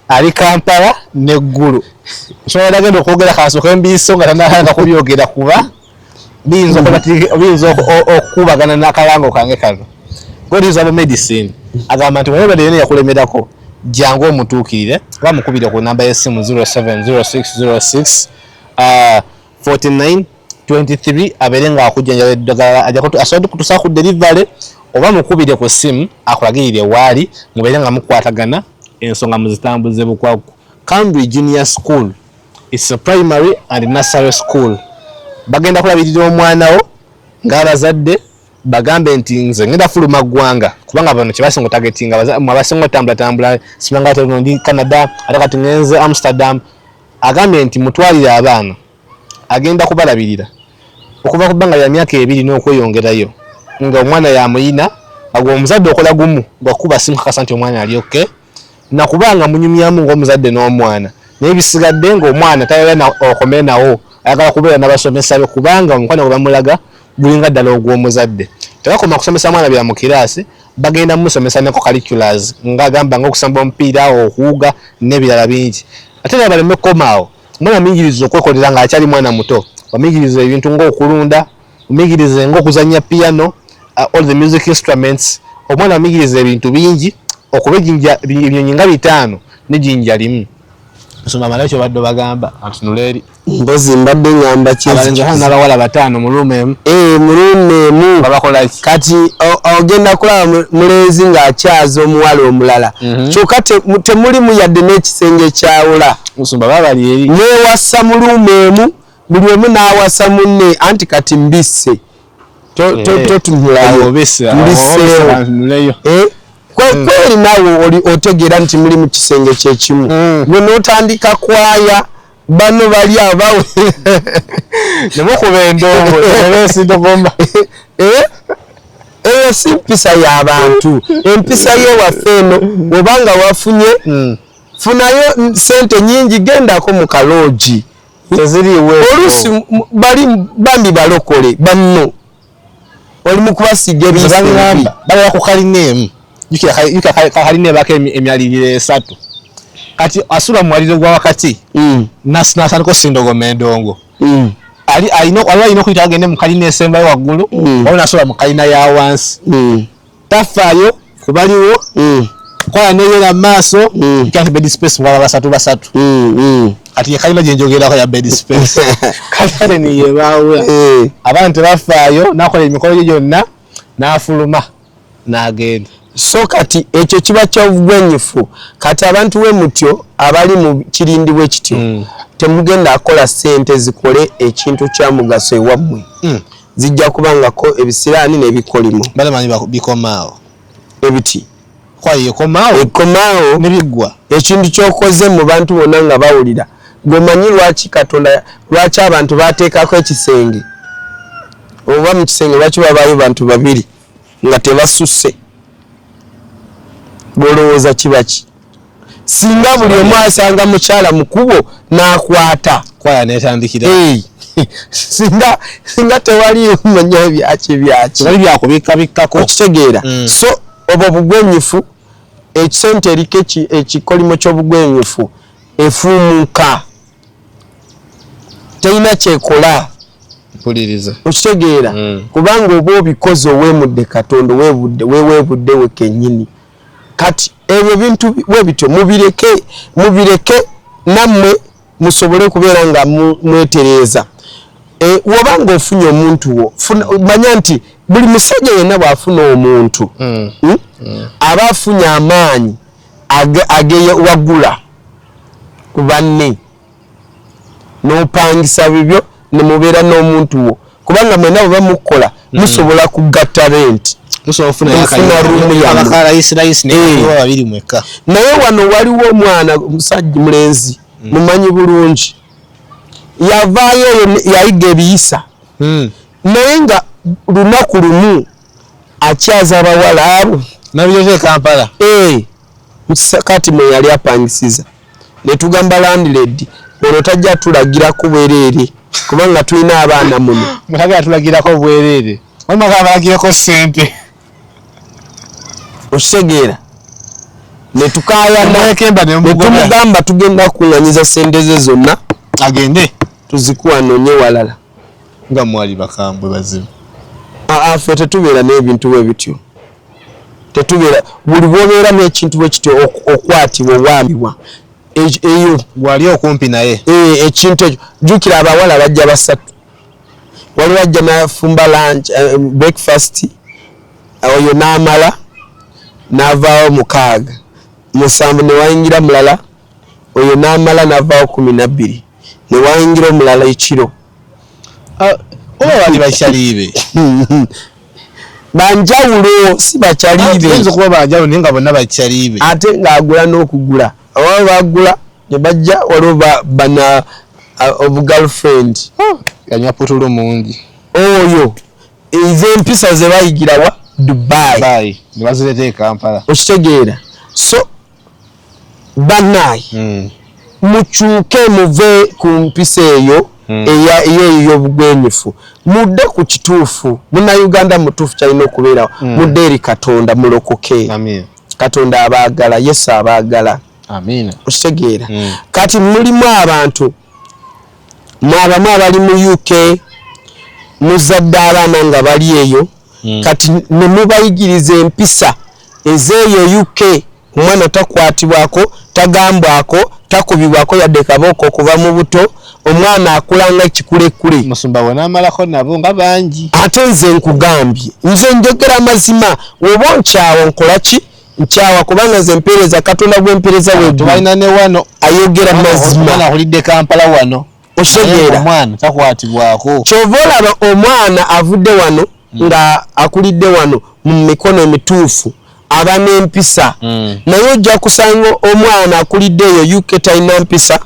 ali Kampala n'eggulu nsobola agenda okwogera kasooka embiiso nga tanahanga kubyogera kuba biyinza okukubagana n'akalango kange kano God Heals Herbal Medicine agamba nti wanaebadde yena yakulemerako jangu omutuukirire oba mukubire ku namba y'essimu 070606 4923 abeere nga akujjanjaba eddagala asobola kutusa ku delivery oba mukubire ku ssimu akulagirire waali mubeere nga mukwatagana ensonga muzitambuze bukwaku. Cambridge Junior School is a primary and nursery school. Bagenda kulabirira omwana wo ng'abazadde bagambe nti nze ngenda fuluma ggwanga kubanga bano kyebasinga targetinga abasinga otambula simanga ndi Canada ate kati ngenze Amsterdam. Agambe nti mutwalire abaana agenda kubalabirira okuva ku bbanga lya myaka 2 n'okweyongerayo nga omwana yamuyina agwo omuzadde okola gumu gwakuba simu kakasa nti omwana ali okay na kubanga munyumyamu ng'omuzadde n'omwana naye bisigadde ng'omwana tayagala okomere nawo ayagala kubeera n'abasomesa be kubanga omukwano gwe bamulaga gulinga ddala ogw'omuzadde. Tebakoma kusomesa mwana bya mu kiraasi bagenda musomesa ne curriculars ng'agamba ng'okusamba omupiira okuwuga n'ebirala bingi ate ne baleme komaawo mwana muyigiriza okwekolera ng'akyali mwana muto bamuyigiriza ebintu ng'okulunda omuyigiriza ng'okuzannya piano all the music instruments omwana amuyigiriza ebintu bingi okuba ebinyonyi nga 5 n'ejjinja limu. Nsoma malakyo baddo bagamba antunuleri mbozi mbadde ngamba abalenzi hana bawala 5 mu room emu babakola kati ogenda kulaba mulenzi ng'akyaza omuwala omulala kyokka temulimu yadde n'ekisenge kyawula musumba babali eri newassa mu room emu buli omu n'awassa munne anti kati mbisse totunulayo mbisseyo kweli nawe otegeera nti muli mu kisenge kyekimu gwe n'otandika kwaya bano bali abawe nemukuba endongo esindogomba eyo si mpisa y'abantu empisa y'ewaffe eno obanga wafunye funayo sente nyingi gendako mu kaloogi oluusi bambi balokole banno oli mu kubasiga ebisangamba balala ku kalineemu yuka kaline bake emyalirire 3 kati asula mwaliro gwa wakati nasatako sindogoma endongo ali ayino kuita agende mu kaline esembayo waggulu wabona asula mu kalina ya wansi tafaayo kubaliwo kola neyera maaso kati bed space wala basatu ati kalina gyenjogerako ya bed space kale ni yebawe abantu bafaayo nakola emikolo gyonna nafuluma nagenda. So kati ekyo kiba ky'obugwenyufu kati abantu we mutyo abali mu kirindi bwe kityo temugenda akola sente zikole ekintu kya mugaso ewammwe zijja kubangako ebisiraani n'ebikolimo balamanyi bikomaawo ebiti kwaye komaawo nebigwa ekintu ky'okoze mu bantu bonna nga bawulira gomanyi lwaki Katonda lwaki abantu bateekako ekisenge oba mu kisenge lwaki babaayo bantu babiri nga tebasusse bolowooza kibaki singa buli omu asanga mukyala mukubo n'akwata kwaya netandikira singa tewali manya byaki bali byakubikabikkako okitegeera so obwo bugwenyufu ekisente eriko ekikolimo ky'obugwenyufu efuumuka terina kyekola mpuliriza okitegeera kubanga oba obikoze owemudde Katonda weewebudde we kennyini kati ebyo bintu bwe bityo mubireke nammwe musobole kubeera nga mwetereeza wobanga ofunye omuntu wo manya nti buli musajja yenna bw'afuna omuntu aba afunye amaanyi agewagula ku banne n'opangisa bibyo ne mubeera n'omuntu wo kubanga mwena bwe bamukola musobola kugatta renti naye wano waliwo omwana omusajja mulenzi mumanyi bulungi yavaayo yayiga ebiyisa naye nga lunaku lumu akyaza abawala abo nabyo Kampala kati mwe yali apangisiza ne tugamba landlady ono tajja tulagirako bwereere kubanga tulina abaana muno mutaga tulagirako bwereere wamaka abalagirako sente okitegeera ne tumugamba tugenda kuŋŋanyiza sente ze zonna agende tuzikuwanonye walala nga mwali bakambwe bazibu ffe tetubeera n'ebintu bwe bityo tetubeera buli bwobeeramu ekintu bwe kityo okwatibwa owambibwa eyo wali okumpi naye ekintu ekyo jjukira abawala bajja 3 wali wajja nafumba lunch breakfast oyo n'amala n'avaawo 6 musanvu ne wayingira mulala oyo n'amala n'avaawo 12 ne wayingira omulala ekiro oba bali bakyaliibe banjawulo si bakyaliibe nzo kuba banjawulo naye nga bonna bakyaliibe ate ng'agula n'okugula aba bagula ne bajja waliwo bana obugirlfriend yanywa putulu mungi oyo ez'empisa ze bayigirawa Dubai ne bazireeta e Kampala okitegeera so bannaye mukyuke muve ku mpisa eyo ey'obugwenyufu mudde ku kituufu munnayuganda mutuufu kyalina okubeerawo mudde eri Katonda mulokoke Katonda abaagala Yesu abaagala okitegeera kati mulimu abantu mwabamu abali mu UK muzadde abaana nga bali eyo kati ne mubayigiriza empisa ez'eyo UK omwana takwatibwako tagambwako takubibwako yadde kabooko okuva mu buto omwana akulanga ekikulekule musumba we n'amalako nabo nga bangi ate nze nkugambye nze njogera mazima oba nkyawa nkola ki nkyawa kubanga nze mpeereza Katonda gw'empeereza tubalina ne wano ayogera mazima akulidde Kampala wano osegeera omwana takwatibwako kyova olaba omwana avudde wano nga akulidde wano mu mikono emituufu aba n'empisa naye ojja kusanga omwana akulidde eyo UK talina mpisa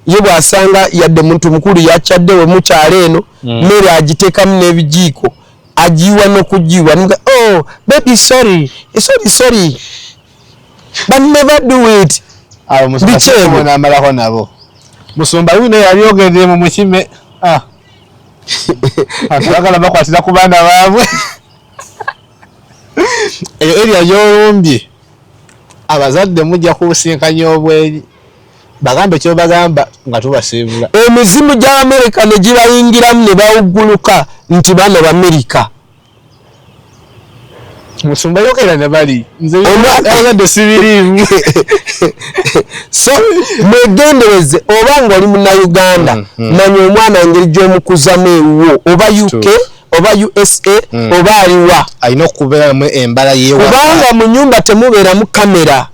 ye bw'asanga yadde muntu mukulu yakyadde we mukyalo eno mmere agiteekamu n'ebijiiko agiwa n'okugiwa nga oh baby sorry but never do it abo musumba n'amalako nabo musumba yuno yali ogendeye mu mukime atwagala bakwatira ku baana baabwe eyo eri ayolumbye abazadde mujja kubusinkanya obweri bagambe kyobagamba nga tubasiibula emizimu gya Amerika ne gibayingiramu ne bawugguluka nti bano B'Amerika musumba yogera ne bali nze abazadde sibiriimu so mwegendereze oba ng'oli munnayuganda manya omwana engeri gy'omukuzamu ewuwo oba UK oba USA oba aliwa alina okubeeramu embala yeewa kubanga mu nyumba temubeeramu kamera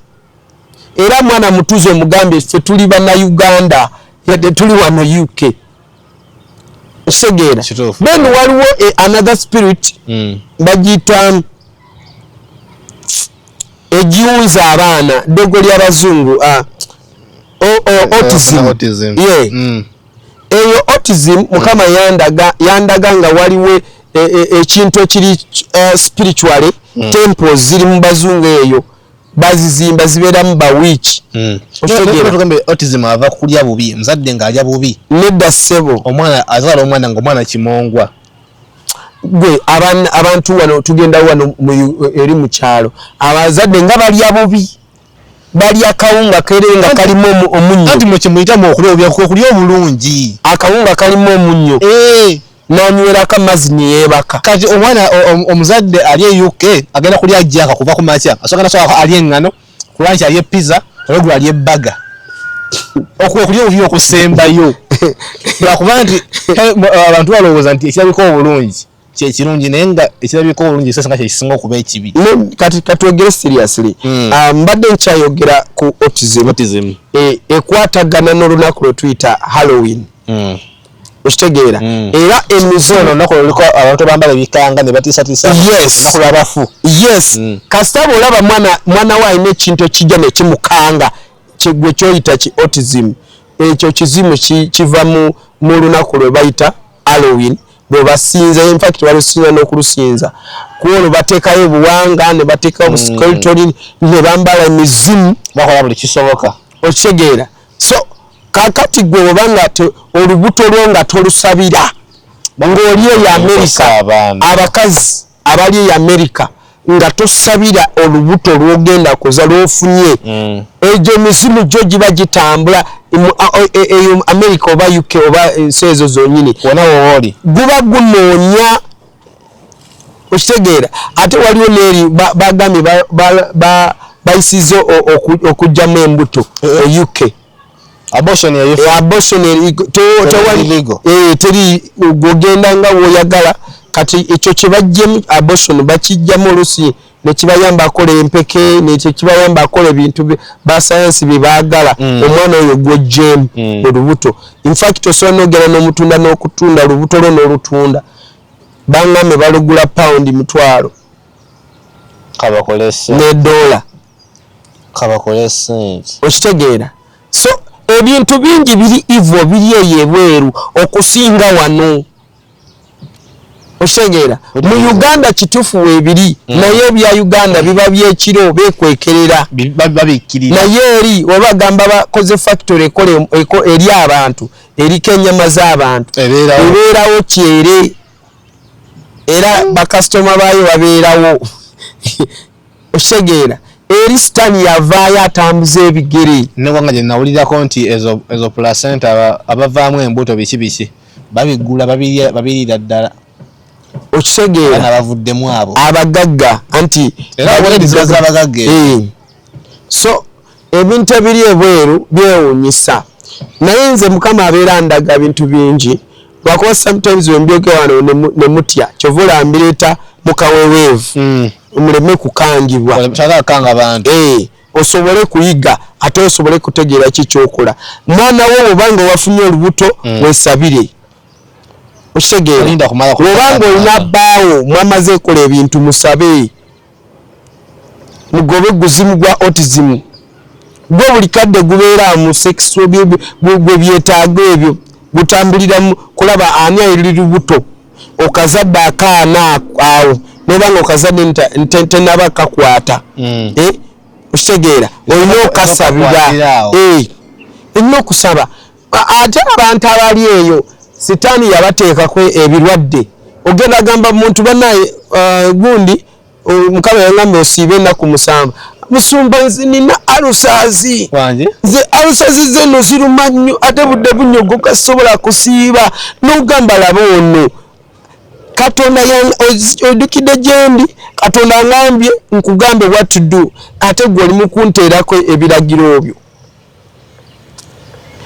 era mwana mutuzo omugambye ffe tuli bannayuganda yadde tuli wano UK osegeera then waliwo another spirit bagiyita egiwunza abaana ddoggo ly'abazungu autism eyo autism mukama yandaga nga waliwo ekintu ekiri spiritually temples ziri mu bazungu eyo bazizimba zibeeramu bawiiki tugambe autism ava kulya bubi muzadde ng'alya bubi nedda ssebo omwana azaala omwana ng'omwana kimongwa gwe abantu wano tugenda wano eri mu kyalo abazadde nga balya bubi balya akawunga kerere nga kalimu omunnyo anti mwekimuyitamu okulya obulungi akawunga kalimu omunnyo n'anywerako amazzi ne yeebaka kati omwana omuzadde ali e UK agenda kulya jjaka kuva ku makya asooka nasoka ali eŋŋano kulanki ali epizza olwegulu ali ebbaga okulya obubi okusembayo lwakuba nti abantu balowooza nti ekirabika obulungi kyekirungi naye nga ekirabika obulungi ekiseera kyekisinga okuba ekibi kati katwogere seriously mbadde nkyayogera ku autism ekwatagana n'olunaku lwe tuyita Halloween okitegeera era emizono olunaku luliko abantu bambala ebikanga ne batiisatiisa olunaku lw'abafu kasita bw'olaba mwana we alina ekintu ekijja ne kimukanga gwe kyoyita ki autism ekyo kizimu kiva mu lunaku lwe bayita Halloween bwe basinza in fact balusinza n'okulusinza kuolwo bateekayo obuwanga ne bateekayo obusikolitori ne bambala emizimu bakola buli kisoboka okitegeera so kakati gwe obanga olubuto lwo nga tolusabira ng'oli eyo Amerika abakazi abali eyo Amerika nga tosabira olubuto lwogenda kuza lwofunye egyo emizimu gyo giba gitambula eyo Amerika oba UK oba ensi ezo zonyini wona wooli guba gunoonya okitegeera ate waliwo n'eri bagambye bayisiza okugyamu embuto e UK abortion teri gogenda nga woyagala kati ekyo kye bajjemu abortion bakijjamu olusi ne kibayamba akola empeke ne kibayamba akola ebintu ba science bibagala omwana oyo gwojjem mu lubuto in fact osobola n'ogera n'omutunda n'okutunda olubuto lwo n'olutunda bangame balugula pound $1,000 kabakolese ne $1 kabakolese okitegeera so ebintu bingi biri ivo biri eyebweru okusinga wano okitegeera mu Uganda kitufu webiri naye ebya Uganda biba byekiro bekwekerera babikirira naye eri wabagamba bakoze factory eri abantu eriko ennyama z'abantu ebeerawo kyere era bakasitoma baayo babeerawo okitegeera eri sitani yavaayo atambuza ebigere nekwanga gye nawulirako nti ezo placenta abavaamu embuto biki babigula babiriira ddala okitegeera bavuddemu abo abagagga anti abagagga so ebintu ebiri ebweru byewuunyisa naye nze Mukama abeera ndaga bintu bingi lwakuba sometimes wembyoge wano ne mutya kyova olambireeta mukaweweevu muleme kukangibwa osobole kuyiga ate osobole kutegeera kikyokola mwana wo obanga wafunye olubuto wesabire okitegeera obanga olina bbaawo mwamaze ekola ebintu musabe mugobe guzimu gwa autism gwe buli kadde gubeera mu sex gwe byetaago ebyo gutambulira kulaba ani ayiri lubuto okazadde akaana awo nobanga okazadde ntenaba kakwata okitegeera olina okasabira olina okusaba ate abantu abali eyo sitaani yabateekako ebirwadde ogenda gamba muntu banaye gundi Mukama yangambe osiibe ennaku 7 musumba nze nina alusazi nze alusazi zeno ziruma nnyo ate budde bunyogo kasobola kusiiba n'ogamba laba ono Katonda odukidde gyendi Katonda angambye nkugambe what to do ate gwe oli mukunteerako ebiragiro ebyo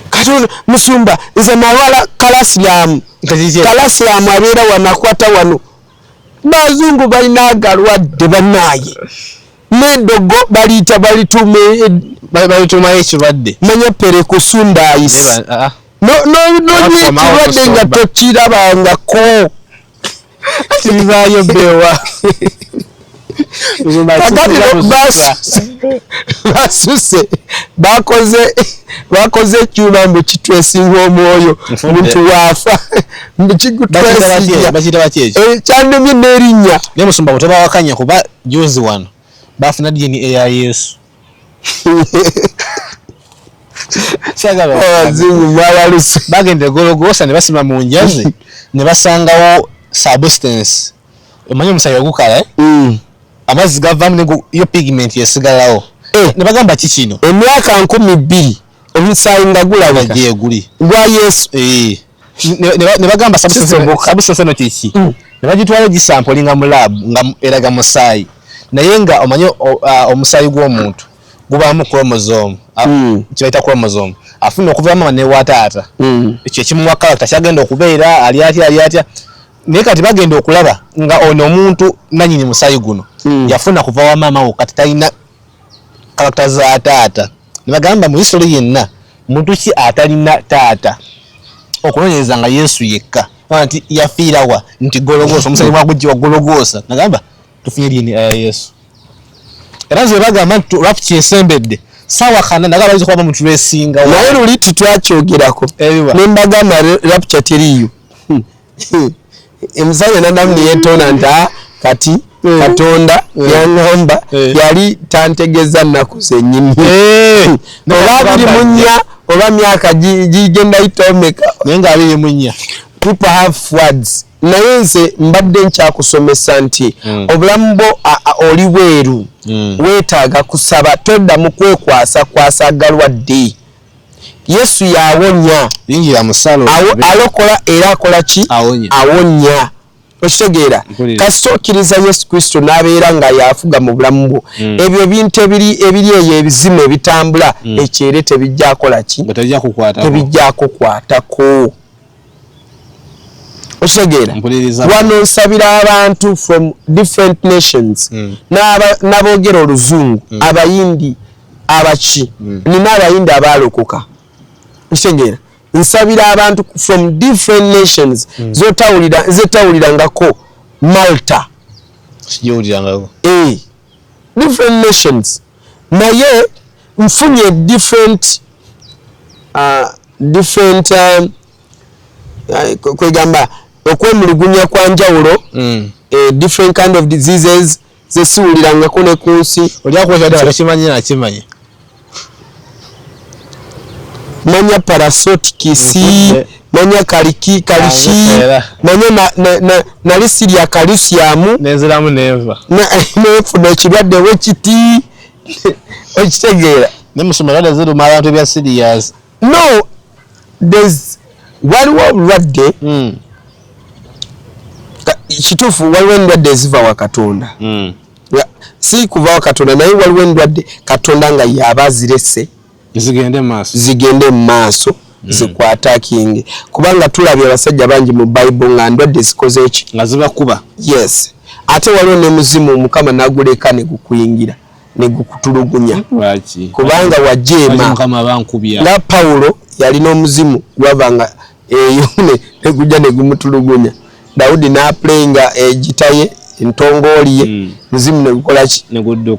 Katonda musumba nze nawala kalasiyamu abeera wanakwata wano bazungu balina agalwadde banaye n'endogo balituma ekirwadde manya perekusundayisi n'ekirwadde nga tokirabangako kibaayo bewa basuse bakoze ekyuma mbu kitwesinga omwoyo muntu waafa kyandemye n'erinnya naye musumba bwetobawakanya kuba juzi wano bafuna DNA ya Yesu bagenda Gologotha ne basima mu njazi ne basangawo substance omanyi omusaayi ogukala amazzi gavaamu yo pigment yesigalawo ne bagamba kikino emyaka 12 omusaayi nga gulabika gyeguli gwa Yesu ne bagamba substance eno kiki ne bagitwala gisampolinga mu lab nga eraga musaayi naye nga omanyi omusaayi gw'omuntu gubaamu chromosome kibayita chromosome afuna okuva mama ne wataata ekyo ekimuwa character kyagenda okubeera ali atya naye kati bagenda okulaba nga ono omuntu nanyini musaayi guno yafuna kuva wa mama wo kati talina character za taata ne bagamba mu history yenna muntu ki atalina taata okunoonyereza nga Yesu yekka nti yafiirawa nti Gologotha omusaayi gwagujjiwa Gologotha nagamba tufunye DNA ya Yesu era nze bagamba nti rapture esembedde sawa kana naga bayizo kuba muntu wesinga naye luli tutwakyogerako nembagamba rapture teriyo emusajja nadamu niyetona nta kati Katonda yangamba yali tantegeza nnaku zennyini oba 24 oba myaka gigenda itomeka naye nga 24 people have words naye nze mbadde nkyakusomesa nti obulamu bwo oli bweru weetaaga kusaba todda mu kwekwasa agalwadde Yesu yawonya yingira musalo alokola era akola ki awonya okitegeera kasita okkiriza Yesu Kristo n'abeera nga yafuga mu bulamu bwo ebyo bintu ebiri eyo ebizimu ebitambula ekyere tebijja kukwatako Oshegera wano nsabira abantu from different nations n'abogera oluzungu abayindi abachi nina abayindi abalokoka Oshegera nsabira abantu from different nations zetawulirangako Malta sijulirangako different nations naye mfunye different kwegamba okwemulugunya kwa njawulo different kind of diseases zesiwulirangako ne ku nsi olyakuwakimanyi manya parasotiki manya kalishi manya nalisirya calcium neziramu neva nefuna ekirwadde wekiti okitegeera nemusomero ziruma abantu bya serious no waliwo obulwadde kituufu waliwo endwadde eziva wa Katonda si kuva wa Katonda naye waliwo endwadde Katonda nga yaba azirese zigende mu maaso zikwatakinge kubanga tulabye abasajja bangi mu Bible nga ndwadde zikoze eki nga zibakuba yes ate waliwo ne muzimu Mukama naguleka ne gukuyingira ne gukutulugunya kubanga wajema nga Paulo yalina omuzimu gwavanga eyone negujja ne gumutulugunya Daudi n'aplayinga egitaye entongoliye muzimu ne gukola ki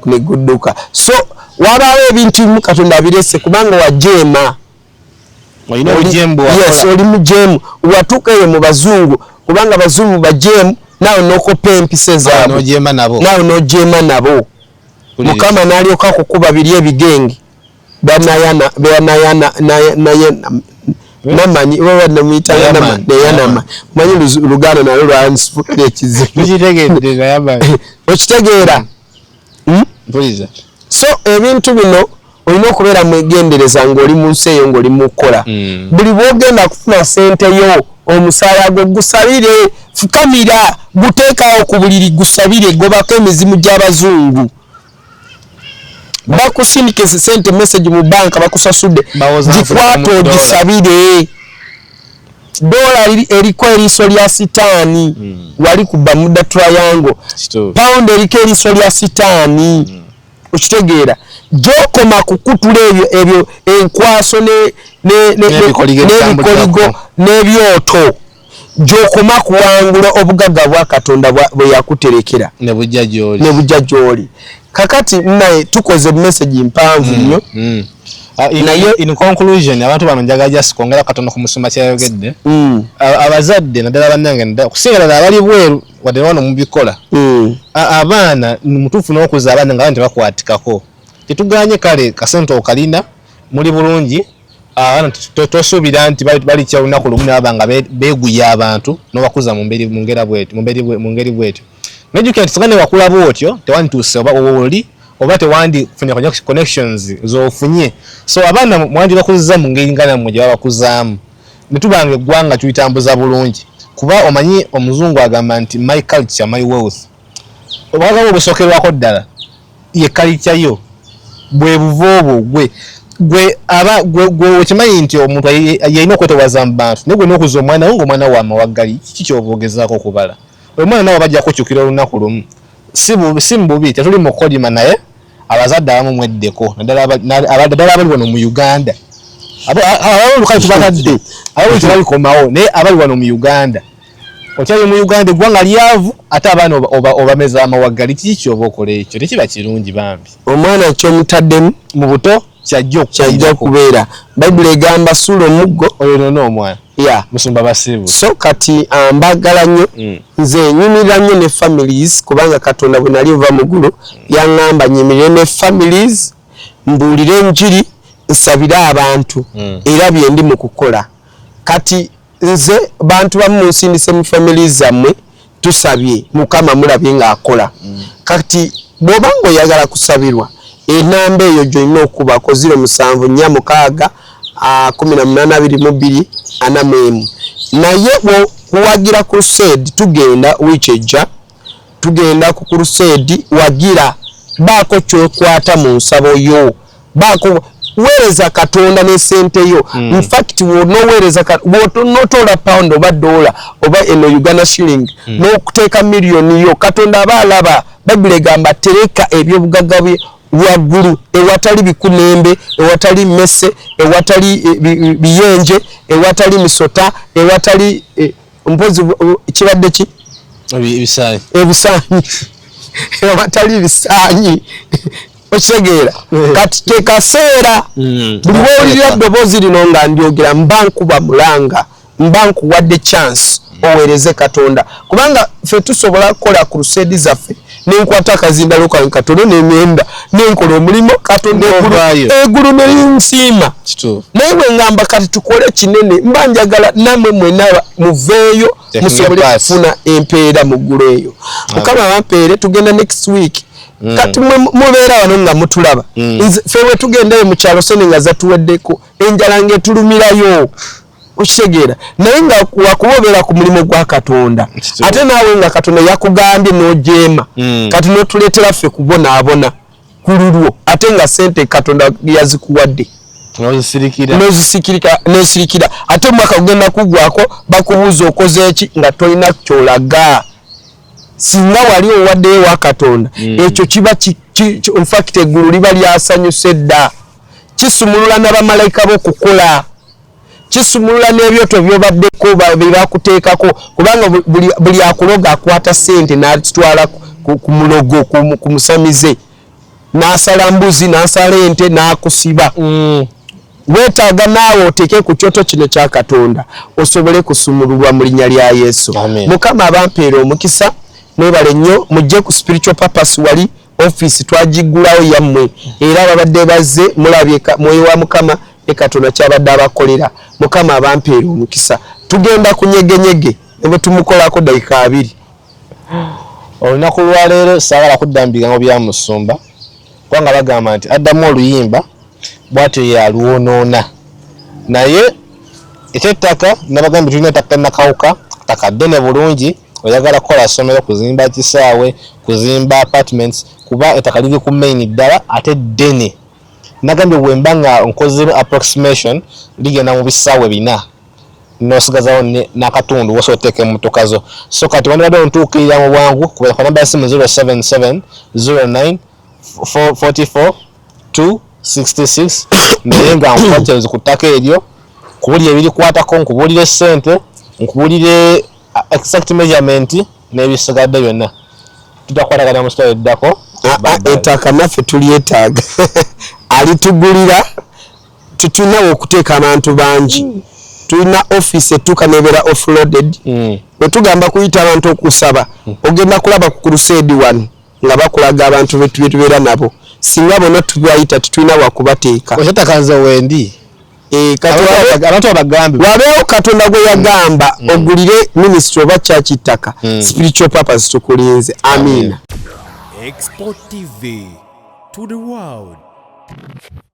ne gudduka so wabaawo ebintu bimu Katonda abirese kubanga wajema yes oli mujemu watuuka eyo mu bazungu kubanga bazungu bajemu nawe nokopa empisa zaabwe nawe nojema nabo Mukama n'alyoka kukuba biri ebigenge banayana namanyi wewe namuyita nama manyi lugano nalo lwansifukira ekizibu tukitegedde yaba okitegeera so ebintu bino olina okubeera mwegendereza ng'oli mu nsi eyo ng'oli mu kukola buli bwogenda kufuna sente yo omusaala gwo gusabire fukamira guteekawo ku buliri gusabire gobako emizimu gy'abazungu bakusindika sente message mu banka bakusasudde gikwate ogisabire dola eriko eriiso lya sitaani wali ku Bermuda Triangle pound eriko eriiso lya sitaani okitegeera gyokoma kukutula ebyo enkwaso n'ebikoligo n'ebyoto gyokoma kuwangula obugagga bwa Katonda bwe yakuterekera ne bujja gy'oli kakati naye tukoze message mpanvu nnyo in conclusion abantu bano njaga just kwongera Katonda ku musoma kyayogedde abazadde naddala bannange kusinga abali bweru wadde wano mubikola abaana mutuufu n'okuza abaana nga bano tebakwatikako tetuganye kale kasente okalina muli bulungi abaana tosuubira nti bali kyolunaku lumu nababa nga beeguya abantu n'obakuza mu ngeri bwetyo Educate tugane wakula bwotyo tewandituuse oba oli oba tewandifunye connections zofunye so abaana mwandi bakuziza mu ngeri ngana mmwe gye babakuzaamu ne tubanga eggwanga tulitambuza bulungi kuba omanyi omuzungu agamba nti my culture my wealth obwagabo busookerwako ddala ye culture yo bwe buvo gwe okimanyi nti omuntu yalina okwetewaza mu bantu naye gwe n'okuza omwana wo ng'omwana wa mawaggali kiki ky'oba ogezaako okubala omwana nawe bajja kukyukira olunaku lumu si mububi tetuli mu kodima naye abazadde abamu mweddeko naddala abali wano mu Uganda abalukayi tubakadde abali tebabikomawo naye abali wano mu Uganda okyali mu Uganda eggwanga lyavu ate abaana obameza amawaggali kiki ky'oba okola ekyo tekiba kirungi bambi omwana kyomutaddemu mu buto kyajja okubeera Bayibuli egamba sula omuggo oyo n'omwana musumba basibu so kati mbagala nnyo nze nyumirira nnyo ne families kubanga Katonda bwe nali nva mugulu yaŋŋamba nyimirire ne families mbuulire enjiri nsabire abantu era bye ndi mu kukola kati nze bantu bamu munsindise mu families zammwe tusabye Mukama mulabye ng'akola kati bw'obanga oyagala kusabirwa enamba eyo gy'olina okubako 0746 1822 anamwemu naye kuwagira crusade tugenda wicheja tugenda ku crusade wagira bako kyokwata mu nsabo yo bako weereza Katonda ne sente yo. In fact wonoweereza wonotola pound oba dollar oba eno Uganda shilling n'okuteeka million yo Katonda aba alaba. Bayibuli egamba tereka ebyobugagga bye waggulu ewatali bikulembe ewatali mmese ewatali biyenje ewatali misota ewatali mpozi kibadde ki ebisaanyi ewatali bisaanyi okitegeera kati tekaseera buli bw'owulira ddoboozi lino nga ndyogera mbankuba mulanga mbankuwadde chance oweereze Katonda kubanga ffe tusobola kukola crusade zaffe nenkwata akazindalo kange Katonda n'emyenda nenkola omulimu Katonda eggulu nerinsiima naye bwe ngamba kati tukole kinene mba njagala nammwe mwena muveeyo musobole kufuna empeera mu ggulu eyo Mukama bampeere tugenda next week kati mubeera wano nga mutulaba ffe bwe tugendayo mu kyalo sene nga zatuweddeko enjala ng'etulumirayo okitegeera naye nga wakubobeera ku mulimu gwa Katonda ate naawe nga Katonda yakugambye n'ojeema kati n'otuleetera ffe kubonaabona ku lulwo ate nga sente Katonda yazikuwadde n'ozisirikira ate omwaka gugenda kugwako bakubuuza okoze eki nga tolina kyolaga singa wali owaddeyo wa Katonda ekyo kiba infact eggulu liba lyasanyuse dda kisumulula n'abamalayika b'okukola kisumulula n'ebyoto byobaddeko byebakuteekako kubanga buli akuloga akwata sente n'azitwala ku mulogo ku musamize n'asala mbuzi n'asala ente n'akusiba weetaaga naawe oteeke ku kyoto kino kya Katonda osobole kusumululwa mu linnya lya Yesu. Mukama abampeera omukisa mwebale nnyo mujje ku spiritual purpose wali office twagiggulawo yammwe era babadde bazze mulabye mwoyo wa Mukama ne Katonda kyabadde abakolera. Mukama abampeera omukisa tugenda kunyegenyege ne tumukolako dakika 2 olunaku lwa leero saagala kuddambiga ngo bya musumba kubanga bagamba nti addamu oluyimba bwatyo yaluwonoona naye eky'ettaka nabagamba tulina ettaka nakawuka ttaka ddene bulungi oyagala kukola ssomero kuzimba kisaawe kuzimba apartments kuba ettaka liri ku main ddala ate ddene nagambye bwemba nga nkoze approximation ligenda mu bisaawe 4 nosigazawo n'akatundu wosoteeka emmotoka zo so kati wandibadde ontuukirira mu bwangu kubera ku namba ya simu 077 09 44 266 naye nga nkwatiriza ku ttaka eryo kubulira ebirikwatako nkubulire ssente nkubulire exact measurement n'ebisigadde byonna tutakwatagana mu sitale eddako ettaka naffe tulyetaaga alitugulira tutinawo okuteeka abantu bangi tulina office etuuka nebeera offloaded bwe tugamba kuyita abantu okusaba ogenda kulaba ku crusade 1 nga bakulaga abantu betubeera nabo singa bonna tubayita tetulina wakubateeka okyatakanze wendi abantu abagambi wabeewo Katonda gwe yagamba ogulire ministry oba kyakittaka spiritual purpose tukulinze. Amina. Export TV to the world.